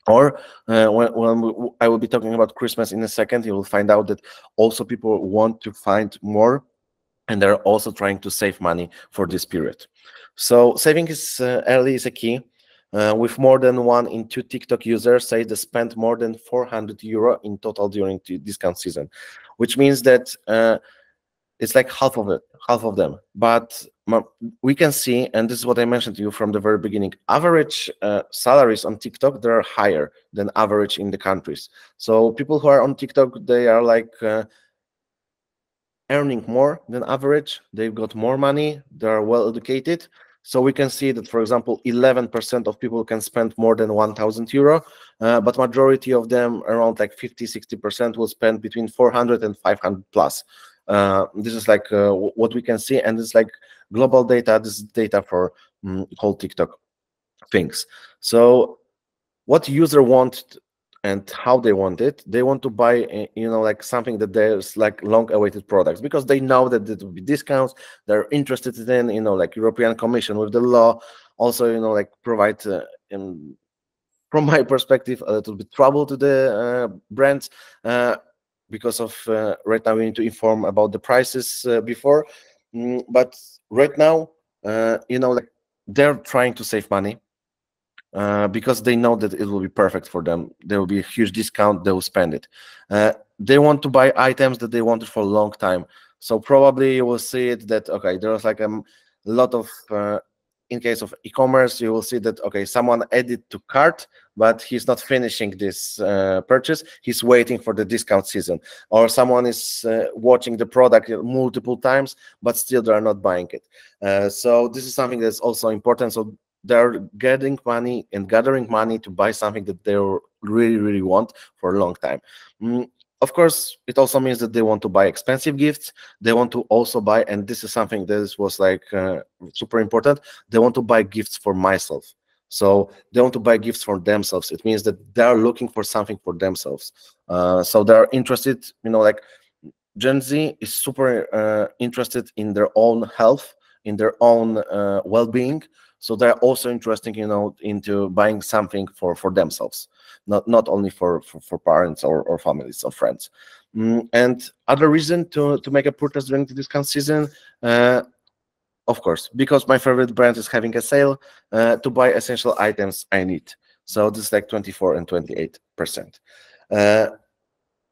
Or when I will be talking about Christmas in a second, you will find out that also people want to find more, and they're also trying to save money for this period. So saving is early is a key. With more than 1 in 2 TikTok users say they spent more than €400 in total during the discount season, which means that it's like half of them. But we can see, and this is what I mentioned to you from the very beginning, average salaries on TikTok, they're higher than average in the countries. So people who are on TikTok, they are like earning more than average. They've got more money. They're well educated. So we can see that, for example, 11% of people can spend more than €1,000, but majority of them, around like 50–60%, will spend between 400 and 500 plus. This is like what we can see, and it's like global data. This is data for whole TikTok things. So what user want and how they want it, they want to buy, like something that there's like long-awaited products, because they know that it will be discounts. They're interested in, like European Commission with the law. Also, like provide, from my perspective, a little bit trouble to the brands, because of right now we need to inform about the prices before. But right now, like they're trying to save money. Because they know that it will be perfect for them. There will be a huge discount, they will spend it. They want to buy items that they wanted for a long time. So probably you will see it that, okay, there's like a lot of in case of e-commerce, you will see that, okay, someone added to cart, but he's not finishing this purchase. He's waiting for the discount season. Or someone is watching the product multiple times, but still they are not buying it. So this is something that's also important. So they're getting money and gathering money to buy something that they really, really want for a long time. Of course, it also means that they want to buy expensive gifts. They want to also buy, and this is something that was like super important, they want to buy gifts for myself. So they want to buy gifts for themselves. It means that they are looking for something for themselves. So they're interested, you know, like Gen Z is super interested in their own health, in their own well-being. So they're also interested, you know, into buying something for themselves, not only for parents or families or friends. And other reason to make a purchase during the discount season, of course, because my favorite brand is having a sale, to buy essential items I need. So this is like 24 and 28%.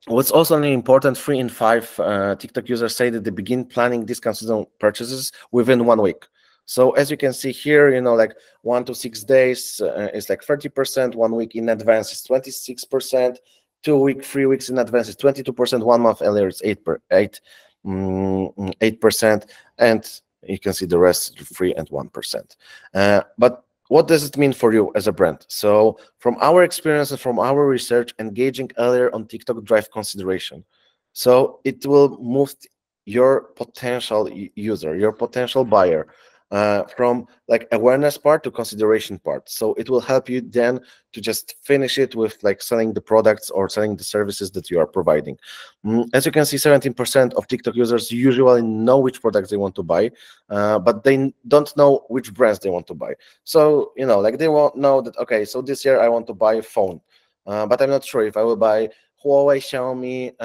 What's also really important, 3 in 5 TikTok users say that they begin planning discount season purchases within 1 week. So as you can see here, you know, like 1 to 6 days is like 30%, 1 week in advance is 26%, 3 weeks in advance is 22%, 1 month earlier is 8%, and you can see the rest 3 and 1%. But what does it mean for you as a brand? So from our experience and from our research, engaging earlier on TikTok drive consideration. So it will move your potential user, your potential buyer, from like awareness part to consideration part. So it will help you then to just finish it with like selling the products or selling the services that you are providing. As you can see, 17% of TikTok users usually know which products they want to buy, but they don't know which brands they want to buy. So, you know, like they won't know that, okay, so this year I want to buy a phone, but I'm not sure if I will buy Huawei, Xiaomi,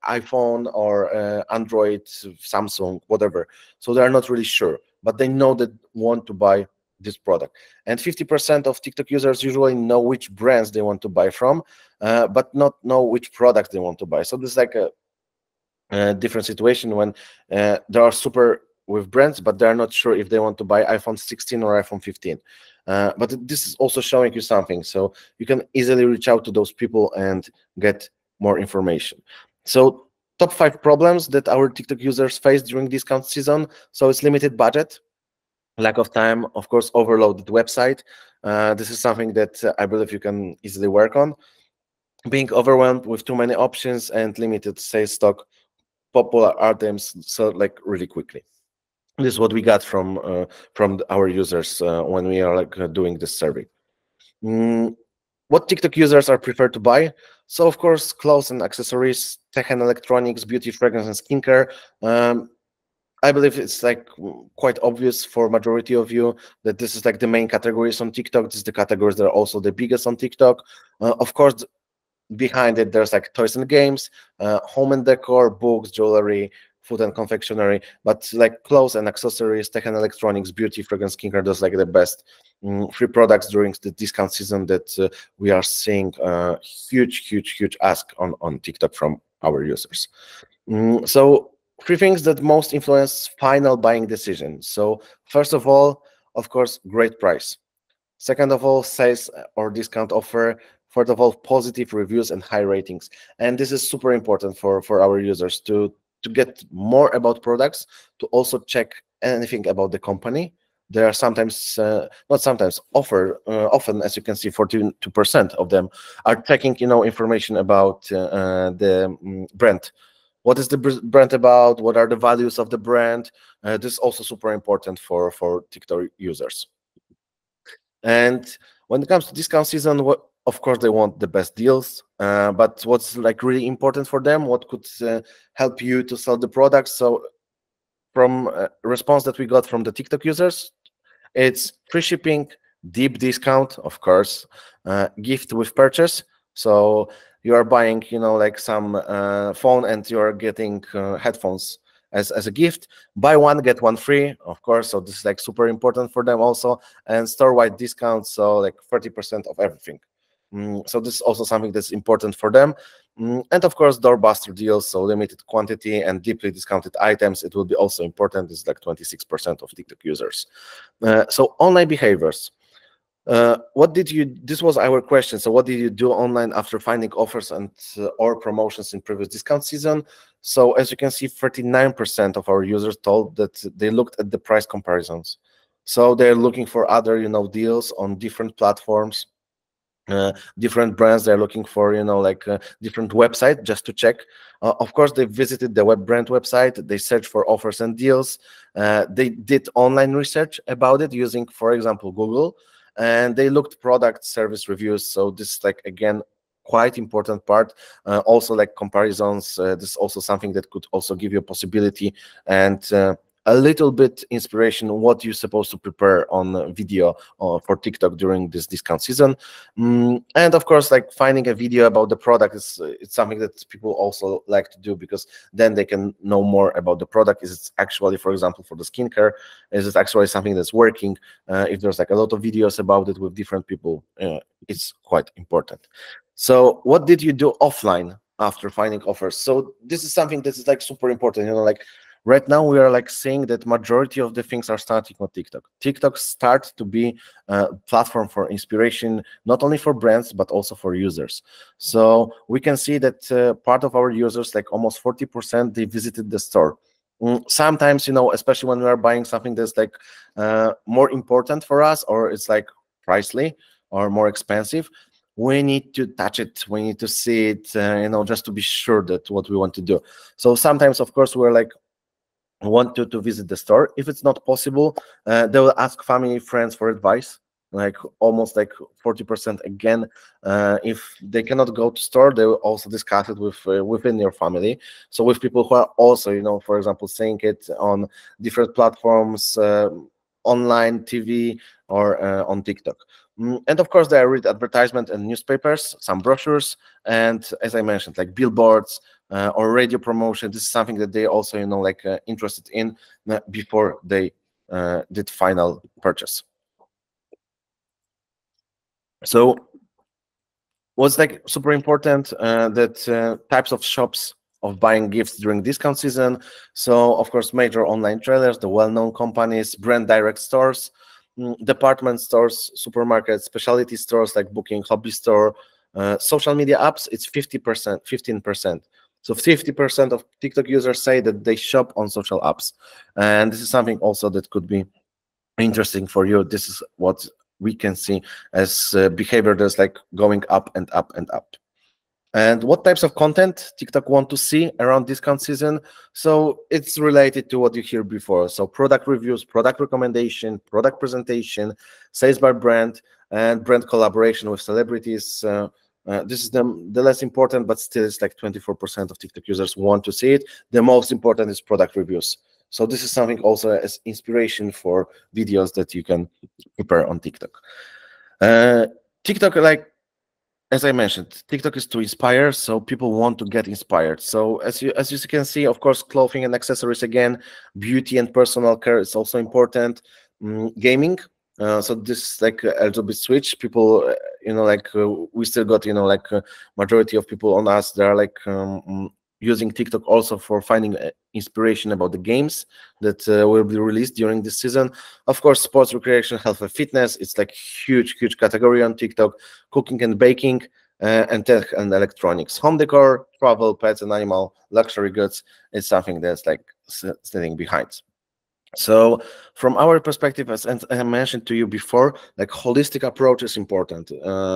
iPhone, or Android, Samsung, whatever. So they're not really sure, but they know that want to buy this product. And 50% of TikTok users usually know which brands they want to buy from, but not know which products they want to buy. So this is like a different situation when they are super with brands, but they're not sure if they want to buy iPhone 16 or iPhone 15. But this is also showing you something, so you can easily reach out to those people and get more information. So top 5 problems that our TikTok users face during discount season. So it's limited budget, lack of time, of course, overloaded website. This is something that I believe you can easily work on. Being overwhelmed with too many options and limited sales stock, popular items, so like really quickly. This is what we got from our users when we are like doing this survey. What TikTok users are preferred to buy? So of course, clothes and accessories, tech and electronics, beauty, fragrance, and skincare. I believe it's like quite obvious for majority of you that this is like the main categories on TikTok. This is the categories that are also the biggest on TikTok. Of course, behind it, there's like toys and games, home and decor, books, jewelry, food and confectionery, but like clothes and accessories, tech and electronics, beauty, fragrance, skincare, those like the best 3 products during the discount season that we are seeing huge ask on TikTok from our users. So 3 things that most influence final buying decision. So first of all, of course, great price. Second of all, sales or discount offer. Third of all, positive reviews and high ratings. And this is super important for our users to get more about products, to also check anything about the company. There are sometimes, not sometimes, often, as you can see, 42% of them are checking, you know, information about the brand. What is the brand about? What are the values of the brand? This is also super important for TikTok users. And when it comes to discount season, of course, they want the best deals, but what's like really important for them, what could help you to sell the products? So from a response that we got from the TikTok users, it's free shipping, deep discount, of course, gift with purchase. So you are buying, you know, like some phone and you are getting headphones as a gift. Buy one, get one free, of course. So this is like super important for them also. And store-wide discounts, so like 30% of everything. So this is also something that's important for them. And of course, doorbuster deals, so limited quantity and deeply discounted items. It will be also important. It's like 26% of TikTok users. So online behaviors. What did you? This was our question. So what did you do online after finding offers and or promotions in previous discount season? So as you can see, 39% of our users told that they looked at the price comparisons. So they're looking for other, deals on different platforms. Different brands, they're looking for different website just to check. Of course, they visited the web brand website, they searched for offers and deals, they did online research about it using, for example, Google, and they looked product service reviews. So this is like, again, quite important part. Also like comparisons, this is also something that could also give you a possibility and a little bit inspiration on what you're supposed to prepare on video for TikTok during this discount season. And of course, like finding a video about the product it's something that people also like to do, because then they can know more about the product. Is it actually, for example, for the skincare, is it actually something that's working? If there's like a lot of videos about it with different people, it's quite important. So what did you do offline after finding offers? So this is something that is like super important, like right now we are like seeing that majority of the things are starting on TikTok. TikTok starts to be a platform for inspiration, not only for brands, but also for users. So we can see that part of our users, like almost 40%, they visited the store. Sometimes, especially when we are buying something that's like more important for us, or it's like pricey or more expensive, we need to touch it, we need to see it, just to be sure that what we want to do. So sometimes, of course, we're like, want to visit the store. If it's not possible, they will ask family, friends for advice, like almost like 40% again. If they cannot go to store, they will also discuss it with within your family. So with people who are also, for example, seeing it on different platforms, online, TV, or on TikTok. And of course, they read advertisement and newspapers, some brochures, and as I mentioned, like billboards or radio promotion. This is something that they also, interested in before they did final purchase. So what's like super important, that types of shops of buying gifts during discount season. So of course, major online retailers, the well-known companies, brand direct stores, department stores, supermarkets, specialty stores like Booking, Hobby Store, social media apps. It's 50%, 15%. So 50% of TikTok users say that they shop on social apps, and this is something also that could be interesting for you. This is what we can see as behavior that's like going up and up and up. And what types of content TikTok want to see around discount season? So it's related to what you hear before. So product reviews, product recommendation, product presentation, sales by brand, and brand collaboration with celebrities. This is the less important, but still it's like 24% of TikTok users want to see it. The most important is product reviews. So this is something also as inspiration for videos that you can prepare on TikTok. TikTok, like, as I mentioned, TikTok is to inspire, so people want to get inspired. So as you can see, of course, clothing and accessories again, beauty and personal care is also important. Gaming, so this is like a little bit switch. People, we still got, majority of people on us, they are like using TikTok also for finding inspiration about the games that will be released during this season. Of course, sports, recreation, health and fitness, it's like huge category on TikTok. Cooking and baking, and tech and electronics. Home decor, travel, pets and animal, luxury goods, it's something that's like standing behind. So from our perspective, as I mentioned to you before, like holistic approach is important.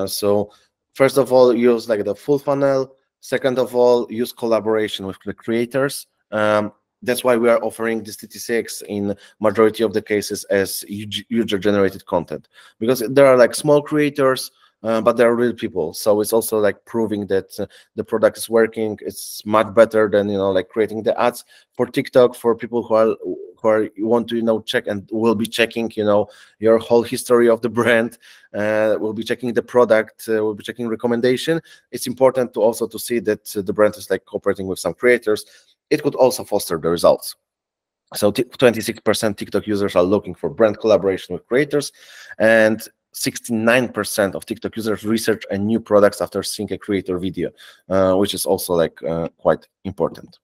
So first of all, use like the full funnel. Second of all, use collaboration with the creators. That's why we are offering this TT6 in majority of the cases as user-generated content, because there are like small creators, but there are real people. So it's also like proving that the product is working. It's much better than like creating the ads for TikTok for people who want to check and will be checking your whole history of the brand, will be checking the product, will be checking recommendation. It's important to also to see that the brand is like cooperating with some creators. It could also foster the results. So 26% TikTok users are looking for brand collaboration with creators, and 69% of TikTok users research a new products after seeing a creator video, which is also like quite important.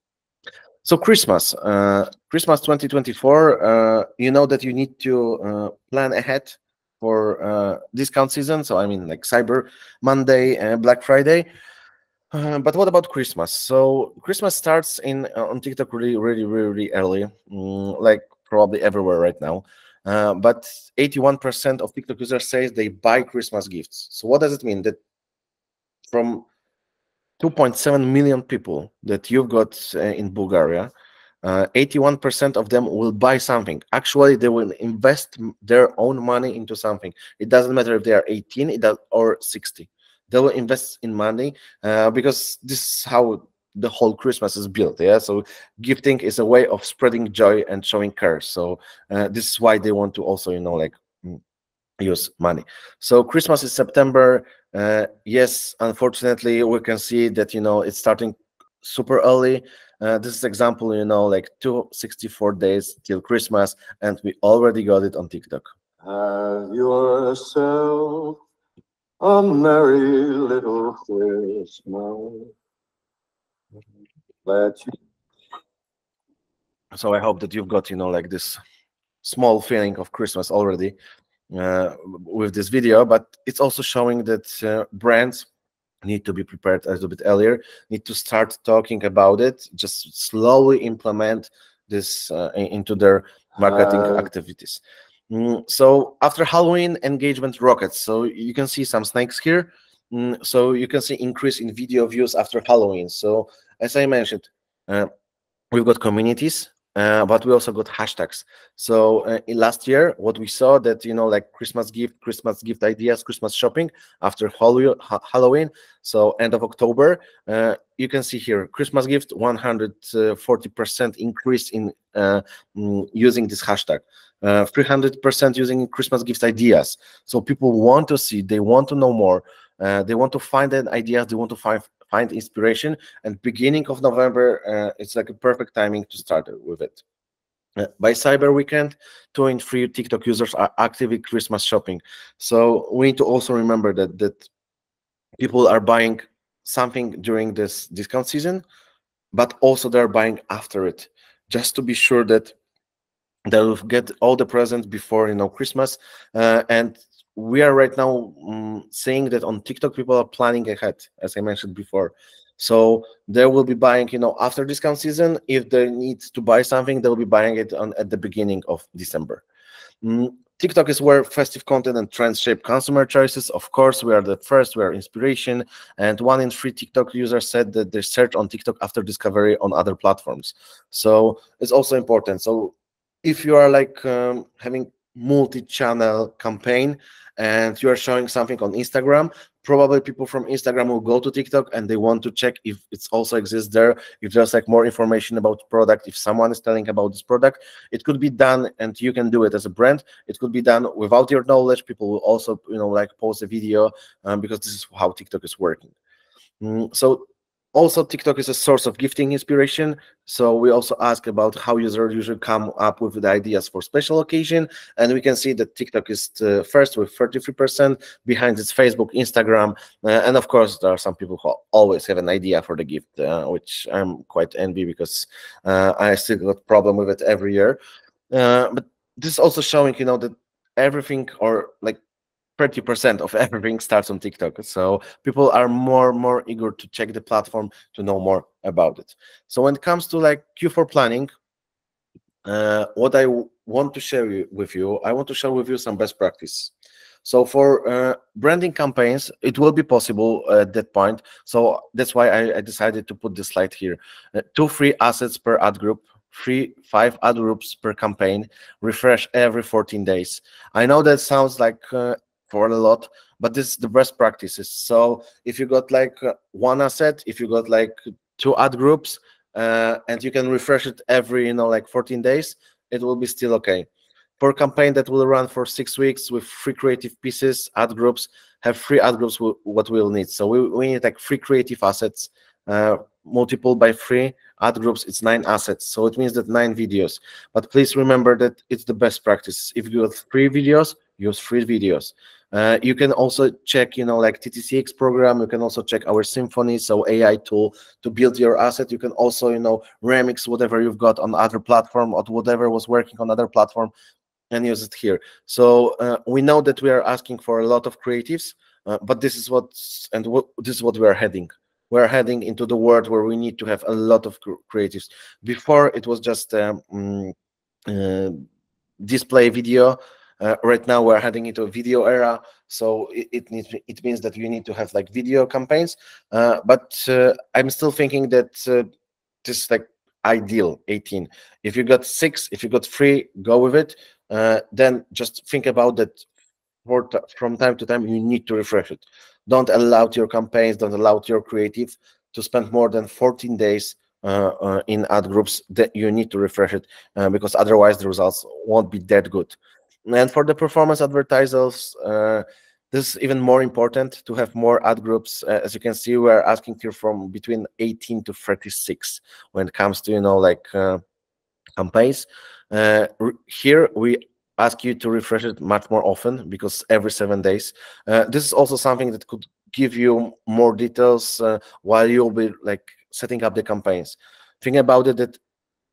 So Christmas 2024, you know that you need to plan ahead for discount season. So I mean like Cyber Monday and Black Friday. But what about Christmas? So Christmas starts on TikTok really early, like probably everywhere right now. But 81% of TikTok users say they buy Christmas gifts. So what does it mean? That from 2.7 million people that you've got in Bulgaria, 81% of them will buy something. Actually, they will invest their own money into something. It doesn't matter if they are 18 or 60. They will invest in money because this is how the whole Christmas is built. Yeah, so gifting is a way of spreading joy and showing care. So this is why they want to also, you know, like use money. So Christmas is September. Yes, unfortunately, we can see that, you know, it's starting super early. This is example, you know, like 264 days till Christmas, and we already got it on TikTok. Have yourself a merry little Christmas. So I hope that you've got, you know, like this small feeling of Christmas already with this video, but it's also showing that brands need to be prepared a little bit earlier, need to start talking about it, just slowly implement this into their marketing activities. So after Halloween, engagement rockets. So you can see some snakes here. So you can see increase in video views after Halloween. So as I mentioned, we've got communities, but we also got hashtags. So in last year, what we saw that, you know, like Christmas gift ideas, Christmas shopping after Halloween. So end of October, you can see here Christmas gift 140% increase in using this hashtag. 300% using Christmas gift ideas. So people want to see, they want to know more, they want to find an ideas, they want to find inspiration. And beginning of November, it's like a perfect timing to start with it. By Cyber Weekend, 2 in 3 TikTok users are actively Christmas shopping. So we need to also remember that people are buying something during this discount season, but also they're buying after it, just to be sure that they'll get all the presents before, you know, Christmas. And we are right now seeing that on TikTok people are planning ahead, as I mentioned before. So they will be buying, you know, after discount season. If they need to buy something, they'll be buying it at the beginning of December. TikTok is where festive content and trends shape consumer choices. Of course, we are the first, we are inspiration. And 1 in 3 TikTok users said that they search on TikTok after discovery on other platforms. So it's also important. So if you are like having multi-channel campaign and you are showing something on Instagram, probably people from Instagram will go to TikTok and they want to check if it also exists there, if there's like more information about the product, if someone is telling about this product. It could be done, and you can do it as a brand. It could be done without your knowledge. People will also, you know, like post a video because this is how TikTok is working. So also, TikTok is a source of gifting inspiration. So we also ask about how users usually come up with the ideas for special occasion. And we can see that TikTok is first with 33%, behind its Facebook, Instagram. And of course, there are some people who always have an idea for the gift, which I'm quite envy because I still got problem with it every year. But this is also showing, you know, that everything, or like 30% of everything, starts on TikTok. So people are more eager to check the platform to know more about it. So when it comes to like Q4 planning, what I want to share with you, I want to share with you some best practice. So for branding campaigns, it will be possible at that point. So that's why I decided to put this slide here. 2 free assets per ad group, 5 ad groups per campaign, refresh every 14 days. I know that sounds like for a lot, but this is the best practices. So if you got like 1 asset, if you got like 2 ad groups, and you can refresh it every, you know, like 14 days, it will be still okay. For a campaign that will run for 6 weeks with 3 creative pieces, ad groups, have 3 ad groups, what we'll need. So we need like 3 creative assets, multiple by 3 ad groups, it's 9 assets. So it means that 9 videos. But please remember that it's the best practice. If you got 3 videos, use free videos. You can also check, like TTCX program. You can also check our Symphony, so AI tool to build your asset. You can also, remix whatever you've got on other platform or whatever was working on other platform and use it here. So we know that we are asking for a lot of creatives, but this is this is what we are heading. We're heading into the world where we need to have a lot of creatives. Before it was just display video. Right now we're heading into a video era, so it means that you need to have like video campaigns. But I'm still thinking that this is like ideal 18. If you got 6, if you got 3, go with it. Then just think about that. From time to time, you need to refresh it. Don't allow your campaigns, don't allow your creative to spend more than 14 days in ad groups. That you need to refresh it because otherwise the results won't be that good. And for the performance advertisers, this is even more important to have more ad groups. As you can see, we're asking here from between 18 to 36 when it comes to like campaigns. Here we ask you to refresh it much more often, because every 7 days. This is also something that could give you more details while you'll be like setting up the campaigns. Think about it, that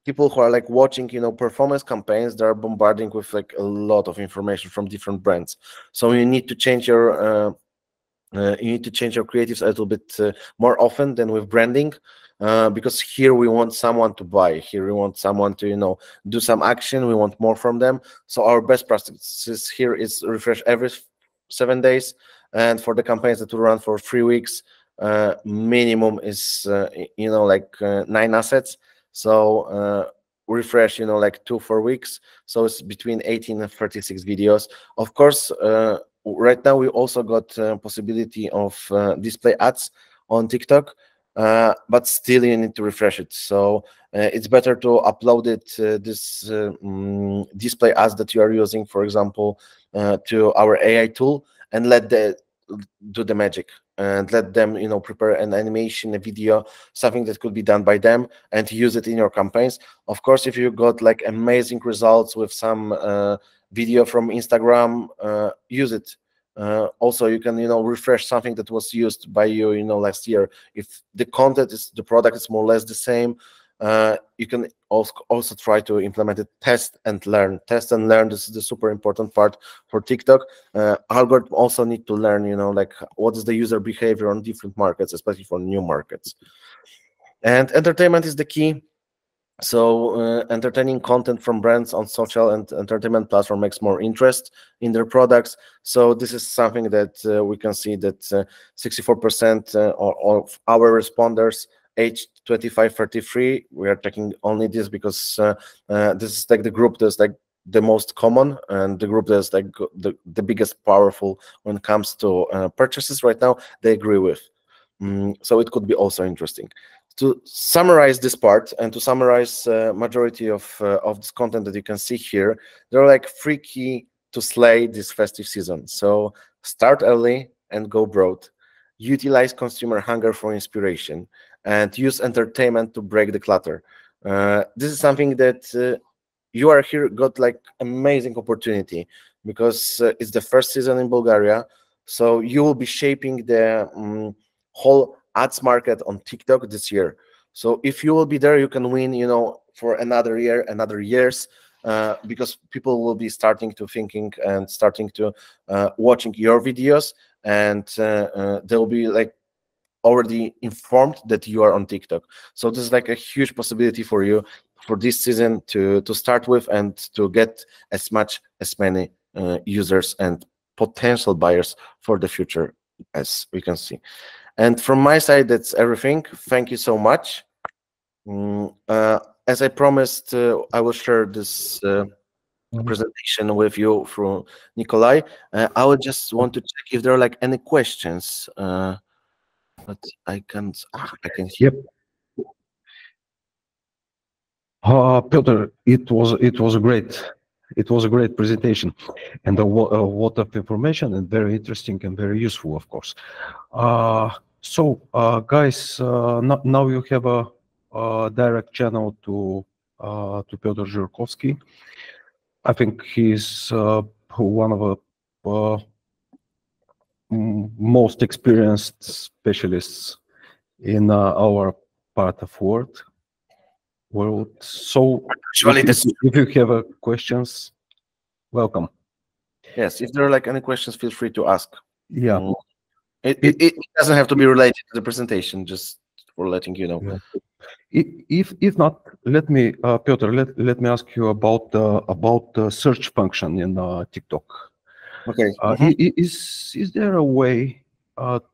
people who are like watching, performance campaigns, they're bombarding with like a lot of information from different brands. So you need to change your creatives a little bit more often than with branding, because here we want someone to buy. Here we want someone to do some action. We want more from them. So our best practices here is refresh every 7 days, and for the campaigns that will run for 3 weeks, minimum is like 9 assets. So refresh like 2-4 weeks. So it's between 18 and 36 videos. Of course, right now we also got possibility of display ads on TikTok, but still you need to refresh it. So it's better to upload it, this display ads that you are using, for example, to our AI tool, and let do the magic, and let them prepare an animation, a video, something that could be done by them, and use it in your campaigns. Of course, if you got like amazing results with some video from Instagram, use it. Also, you can refresh something that was used by you last year. If the content is, the product is more or less the same, you can also try to implement it. Test and learn. This is the super important part for TikTok. Algorithm also need to learn like what is the user behavior on different markets, especially for new markets. And entertainment is the key. So entertaining content from brands on social and entertainment platform makes more interest in their products. So this is something that we can see that 64% of our responders aged 25-33, we are checking only this because this is like the group that's like the most common, and the group that's like the biggest powerful when it comes to purchases right now, they agree with. So it could be also interesting. To summarize this part and to summarize majority of this content that you can see here, there are like 3 key to slay this festive season. So start early and go broad. Utilize consumer hunger for inspiration, and use entertainment to break the clutter. This is something that you are here got like amazing opportunity, because it's the first season in Bulgaria. So you will be shaping the whole ads market on TikTok this year. So if you will be there, you can win, for another year, another years, because people will be starting to thinking and starting to watching your videos, and they'll be like already informed that you are on TikTok. So this is like a huge possibility for you for this season to start with, and to get as many users and potential buyers for the future as we can see. And from my side, that's everything. Thank you so much. As I promised, I will share this presentation with you through Nikolai. I would just want to check if there are like any questions, but I can see. Yep. Piotr, it was a great presentation, and a lot of information, and very interesting and very useful, of course. So guys, now you have a direct channel to Piotr Zhirkovsky. I think he's one of the most experienced specialists in our part of world. So if you have questions, welcome. Yes, if there are like any questions, feel free to ask. Yeah. It doesn't have to be related to the presentation, just for letting you know. Yeah. If not, let me, Piotr, let me ask you about the search function in TikTok. Okay. Is there a way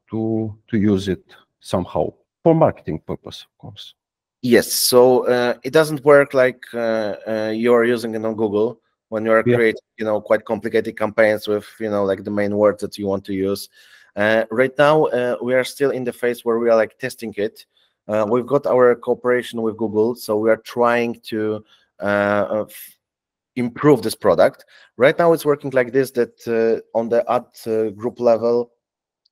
to use it somehow for marketing purpose, of course? Yes. So it doesn't work like you are using it on Google when you are creating, quite complicated campaigns with, like the main words that you want to use. Right now, we are still in the phase where we are like testing it. We've got our cooperation with Google, so we are trying to improve this product. Right now, it's working like this, that on the ad group level,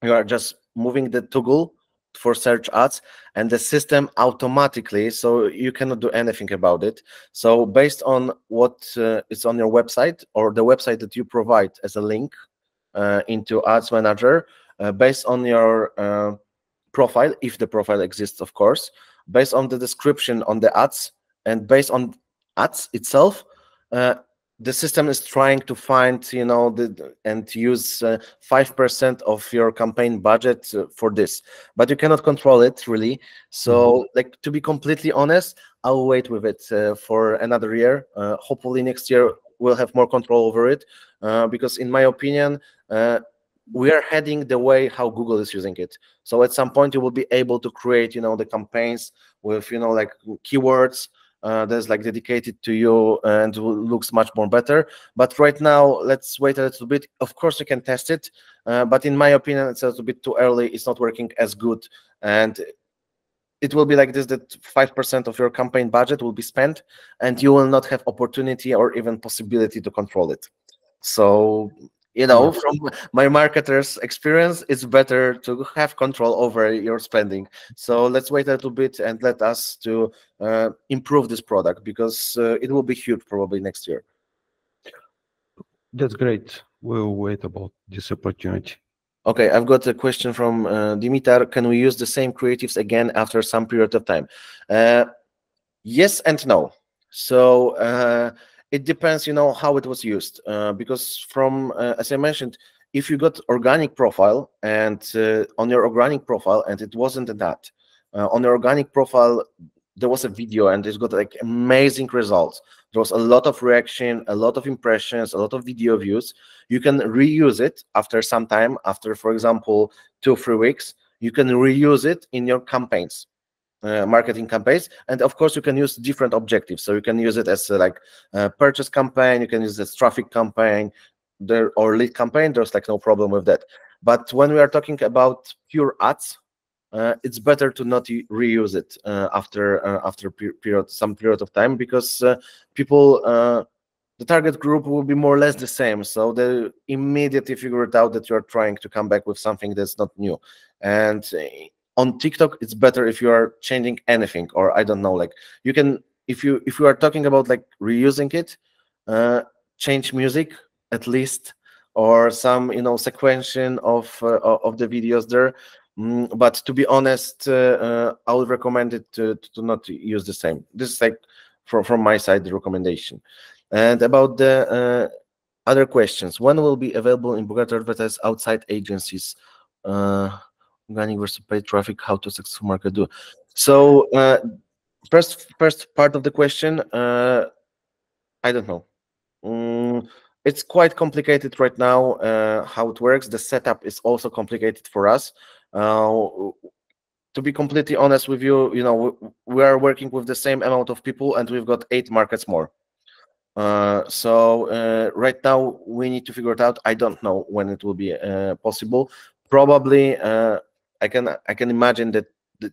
you are just moving the toggle for search ads, and the system automatically, so you cannot do anything about it. So based on what is on your website or the website that you provide as a link into Ads Manager, based on your profile, if the profile exists, of course, based on the description on the ads, and based on ads itself, the system is trying to find, and use 5% of your campaign budget for this, but you cannot control it really. So, like, to be completely honest, I'll wait with it for another year. Hopefully next year we'll have more control over it, because in my opinion, we are heading the way how Google is using it. So at some point you will be able to create, the campaigns with, like keywords that's like dedicated to you and looks much more better. But right now, let's wait a little bit. Of course, you can test it, but in my opinion, it's a little bit too early. It's not working as good, and it will be like this: that 5% of your campaign budget will be spent, and you will not have opportunity or even possibility to control it. So, from my marketer's experience, it's better to have control over your spending. So let's wait a little bit and let us to improve this product, because it will be huge probably next year. That's great. We'll wait about this opportunity. Okay, I've got a question from Dimitar. Can we use the same creatives again after some period of time? Yes and no. So it depends, how it was used. Because from, as I mentioned, if you got organic profile, and on your organic profile, and it wasn't an ad, on your organic profile, there was a video, and it's got like amazing results. There was a lot of reaction, a lot of impressions, a lot of video views. You can reuse it after some time, after, for example, 2-3 weeks. You can reuse it in your campaigns. Marketing campaigns, and of course you can use different objectives. So you can use it as like a purchase campaign, you can use it as traffic campaign, or lead campaign. There's like no problem with that. But when we are talking about pure ads, it's better to not reuse it after some period of time, because people, the target group will be more or less the same, so they immediately figure it out that you are trying to come back with something that's not new. And on TikTok, it's better if you are changing anything, or I don't know, like you can, if you are talking about like reusing it, change music at least, or some sequencing of the videos there. But to be honest, I would recommend it to not use the same. This is like from my side the recommendation. And about the other questions, when will be available in Bulgaria to advertise outside agencies? Organic versus paid traffic, how to successful market do. So first part of the question, I don't know. It's quite complicated right now how it works. The setup is also complicated for us. To be completely honest with you, we are working with the same amount of people, and we've got 8 markets more. So right now we need to figure it out. I don't know when it will be possible. Probably I can imagine that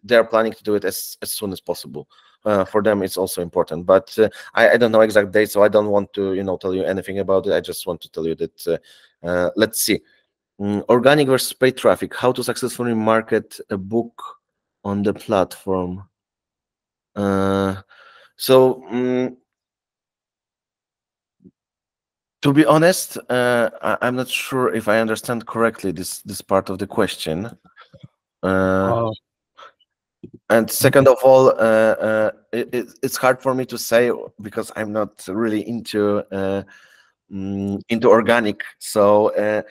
they're planning to do it as soon as possible. For them, it's also important, but I don't know exact date, so I don't want to tell you anything about it. I just want to tell you that let's see. Organic versus paid traffic, how to successfully market a book on the platform. So To be honest, I'm not sure if I understand correctly this part of the question. And second of all, it's hard for me to say because I'm not really into organic. So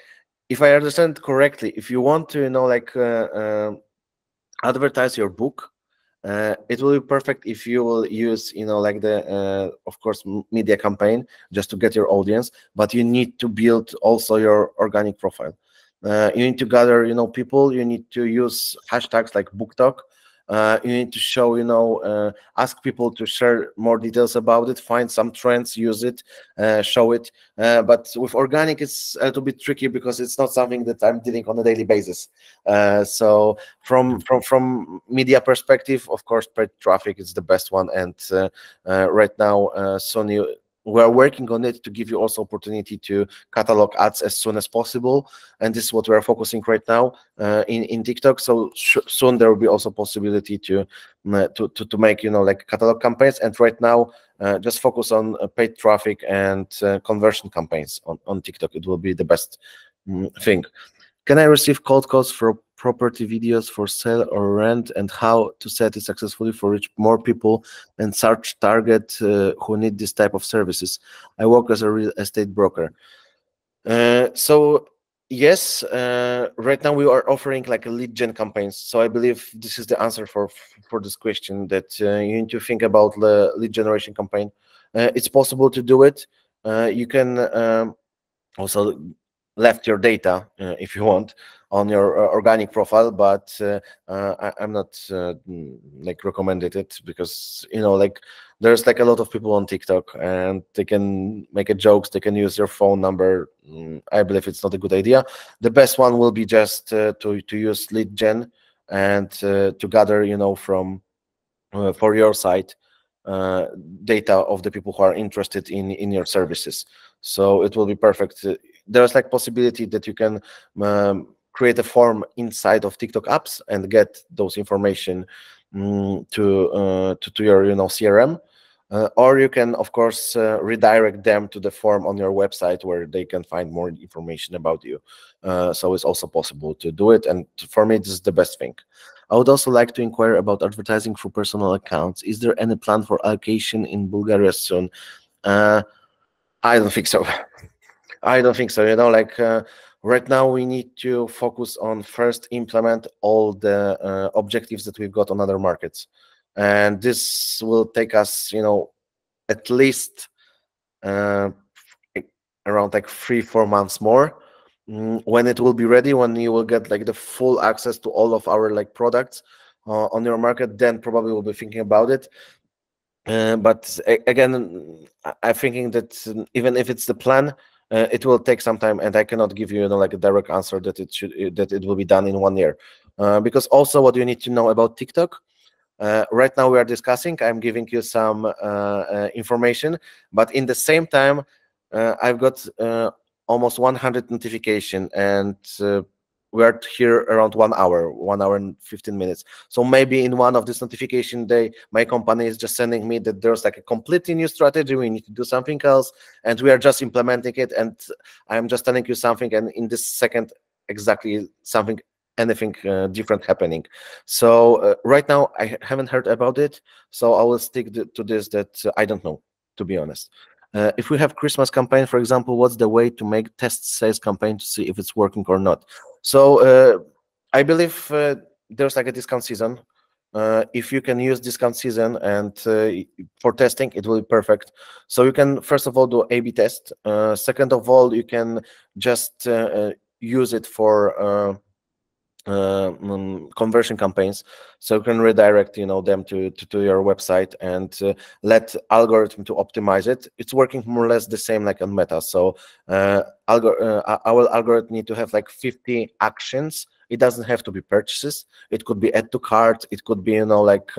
if I understand correctly, if you want to, like advertise your book, it will be perfect if you will use, like the, of course, media campaign just to get your audience, but you need to build also your organic profile. You need to gather, people. You need to use hashtags like book talk. You need to show, ask people to share more details about it, find some trends, use it, show it. But with organic, it's a little bit tricky because it's not something that I'm dealing on a daily basis. So from media perspective, of course, paid traffic is the best one. And right now, Sony, we're working on it to give you also opportunity to catalog ads as soon as possible, and this is what we're focusing right now in TikTok. So soon there will be also possibility to make, like catalog campaigns. And right now, just focus on paid traffic and conversion campaigns on TikTok. It will be the best thing. Can I receive cold calls for property videos for sale or rent, and how to set it successfully for reach more people and search target who need this type of services? I work as a real estate broker. So yes, right now we are offering like a lead gen campaigns. So I believe this is the answer for this question, that you need to think about the lead generation campaign. It's possible to do it. You can also left your data if you want on your organic profile, but I'm not like recommended it, because like there's like a lot of people on TikTok and they can make jokes, they can use your phone number. I believe it's not a good idea. The best one will be just to use lead gen and to gather from for your site data of the people who are interested in your services. So it will be perfect. There's like possibility that you can create a form inside of TikTok apps and get those information to your CRM, or you can of course redirect them to the form on your website where they can find more information about you. So it's also possible to do it, and for me this is the best thing. I would also like to inquire about advertising through personal accounts. Is there any plan for allocation in Bulgaria soon? I don't think so. I don't think so. Like right now we need to focus on first implement all the objectives that we've got on other markets, and this will take us, at least around like 3-4 months more. When it will be ready, when you will get like the full access to all of our like products on your market, then probably we'll be thinking about it. But again, I'm thinking that even if it's the plan, it will take some time, and I cannot give you, like a direct answer that it will be done in 1 year. Because also what you need to know about TikTok. Right now we are discussing, I'm giving you some information, but in the same time, I've got almost 100 notification, and we are here around 1 hour and 15 minutes. So maybe in one of these notification day, my company is just sending me that there's like a completely new strategy, we need to do something else, and we are just implementing it, and I'm just telling you something, and in this second exactly anything different happening. So right now I haven't heard about it, so I will stick to this, that I don't know, to be honest. If we have Christmas campaign, for example, what's the way to make test sales campaign to see if it's working or not? So I believe there's like a discount season. If you can use discount season and for testing, it will be perfect. So you can first of all do A/B test. Second of all, you can just use it for conversion campaigns, so you can redirect them to your website and let algorithm to optimize it. It's working more or less the same like on Meta. So our algorithm need to have like 50 actions. It doesn't have to be purchases. It could be add to cart. It could be like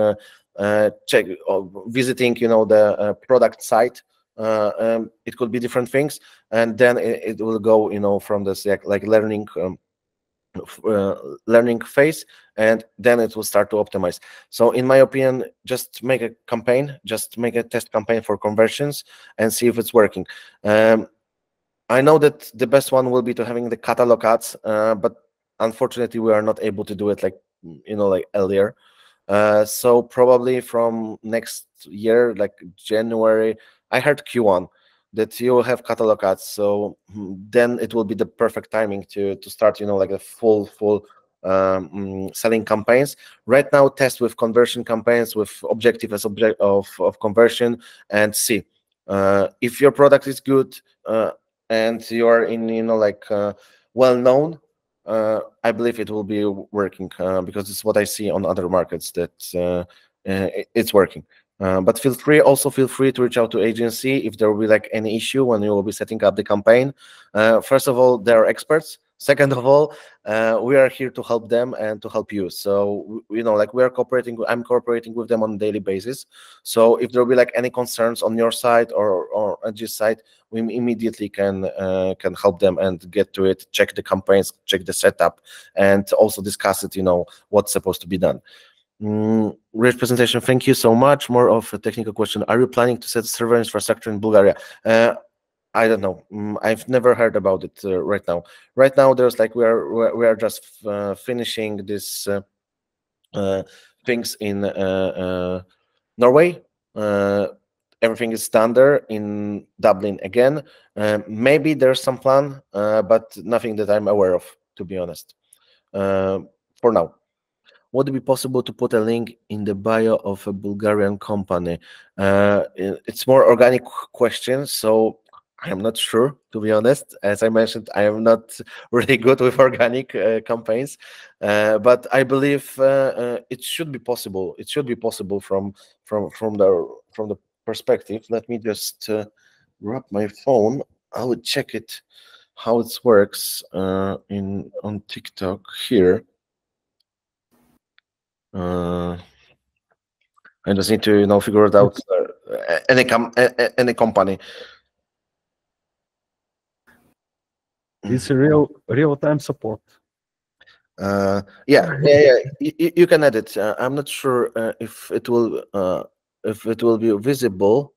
check or visiting the product site. It could be different things, and then it will go from this like learning phase, and then it will start to optimize. So in my opinion, just make a campaign, just make a test campaign for conversions and see if it's working. I know that the best one will be to having the catalog ads, but unfortunately we are not able to do it like like earlier. So probably from next year, like January, I heard Q1 that you will have catalog ads. So then it will be the perfect timing to start, like a full selling campaigns. Right now, test with conversion campaigns with objective as object of conversion, and see if your product is good and you are in well known. I believe it will be working because it's what I see on other markets that it's working. But feel free to reach out to agency if there will be like any issue when you will be setting up the campaign. First of all, they're experts. Second of all, we are here to help them and to help you. So like we are cooperating. I'm cooperating with them on a daily basis. So if there will be like any concerns on your side or on this side, we immediately can help them and get to it, check the campaigns, check the setup, and also discuss it. What's supposed to be done. Great presentation. Thank you so much. More of a technical question. Are you planning to set server infrastructure in Bulgaria? I don't know. I've never heard about it right now. Right now, there's like we are just finishing this things in Norway. Everything is done there in Dublin again. Maybe there's some plan, but nothing that I'm aware of, to be honest. For now. Would it be possible to put a link in the bio of a Bulgarian company? It's more organic question, so I'm not sure, to be honest. As I mentioned, I am not really good with organic campaigns, but I believe it should be possible. It should be possible from the perspective. Let me just grab my phone. I will check it how it works on TikTok here. I just need to figure it out. Any company. It's a real-time support. Yeah. You can edit. I'm not sure if it will be visible,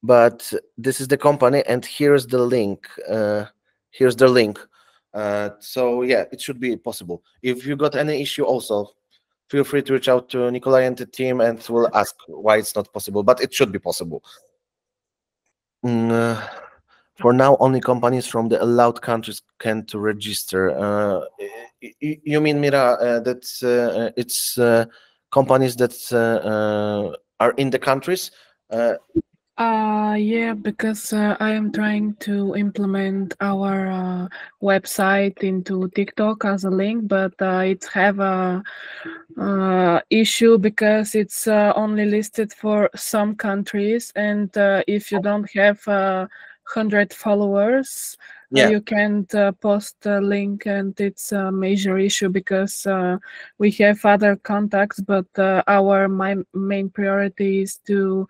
but this is the company, and here's the link. Here's the link. So yeah, it should be possible. If you got any issue, also feel free to reach out to Nikolai and the team, and we'll ask why it's not possible, but it should be possible. For now, only companies from the allowed countries can to register. You mean, Mira, that it's companies that are in the countries? Yeah, because I am trying to implement our website into TikTok as a link, but it have a issue because it's only listed for some countries, and if you don't have 100 followers, you can't post a link, and it's a major issue because we have other contacts, but our main priority is to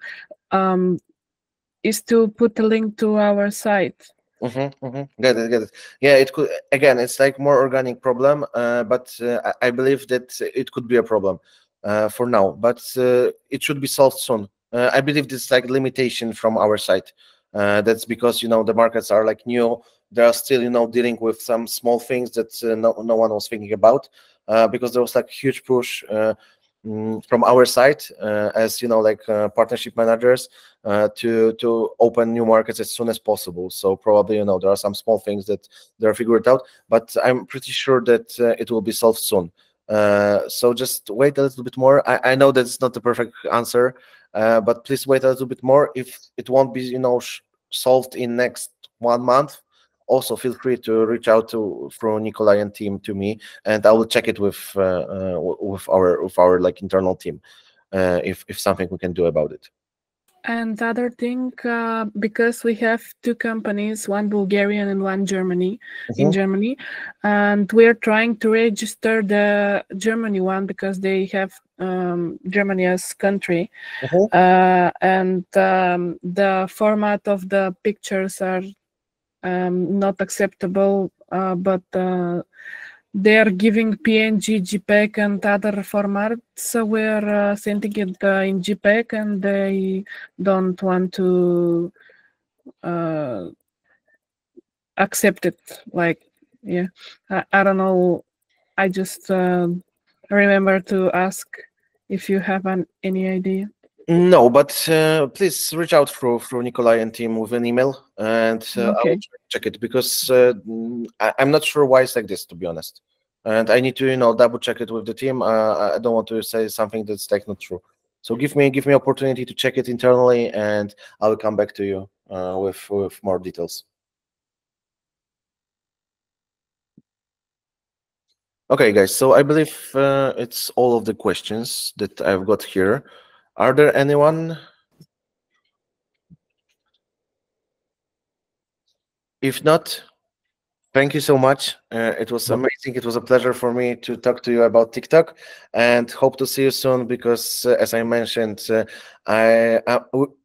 put a link to our site. Get it. Yeah, it could. Again, it's like more organic problem, but I believe that it could be a problem for now. But it should be solved soon. I believe this is like limitation from our side. That's because the markets are like new. They are still dealing with some small things that no one was thinking about because there was like huge push from our side as partnership managers to open new markets as soon as possible. So probably there are some small things that they're figured out, but I'm pretty sure that it will be solved soon. So just wait a little bit more. I know that it's not the perfect answer, but please wait a little bit more. If it won't be solved in next 1 month, also feel free to reach out through Nikolai and team to me, and I will check it with our like internal team if something we can do about it. And other thing, because we have 2 companies, one Bulgarian and one in Germany, and we're trying to register the Germany one because they have Germany as country, and the format of the pictures are not acceptable, but they are giving PNG, JPEG, and other formats. So we're sending it in JPEG, and they don't want to accept it. Like, yeah, I don't know. I just remember to ask if you have any idea. No, but please reach out through Nikolai and team with an email, and I will check it, because I'm not sure why it's like this, to be honest. And I need to, double check it with the team. I don't want to say something that's like not true. So give me opportunity to check it internally, and I will come back to you with more details. Okay, guys. So I believe it's all of the questions that I've got here. Are there anyone? If not, thank you so much. It was amazing. It was a pleasure for me to talk to you about TikTok, and hope to see you soon, because as I mentioned, I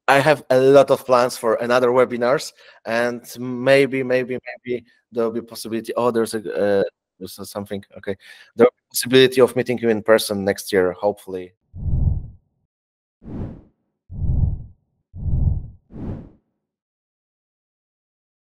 have a lot of plans for another webinars, and maybe there'll be possibility. Oh, there's something. Okay, there'll be possibility of meeting you in person next year, hopefully.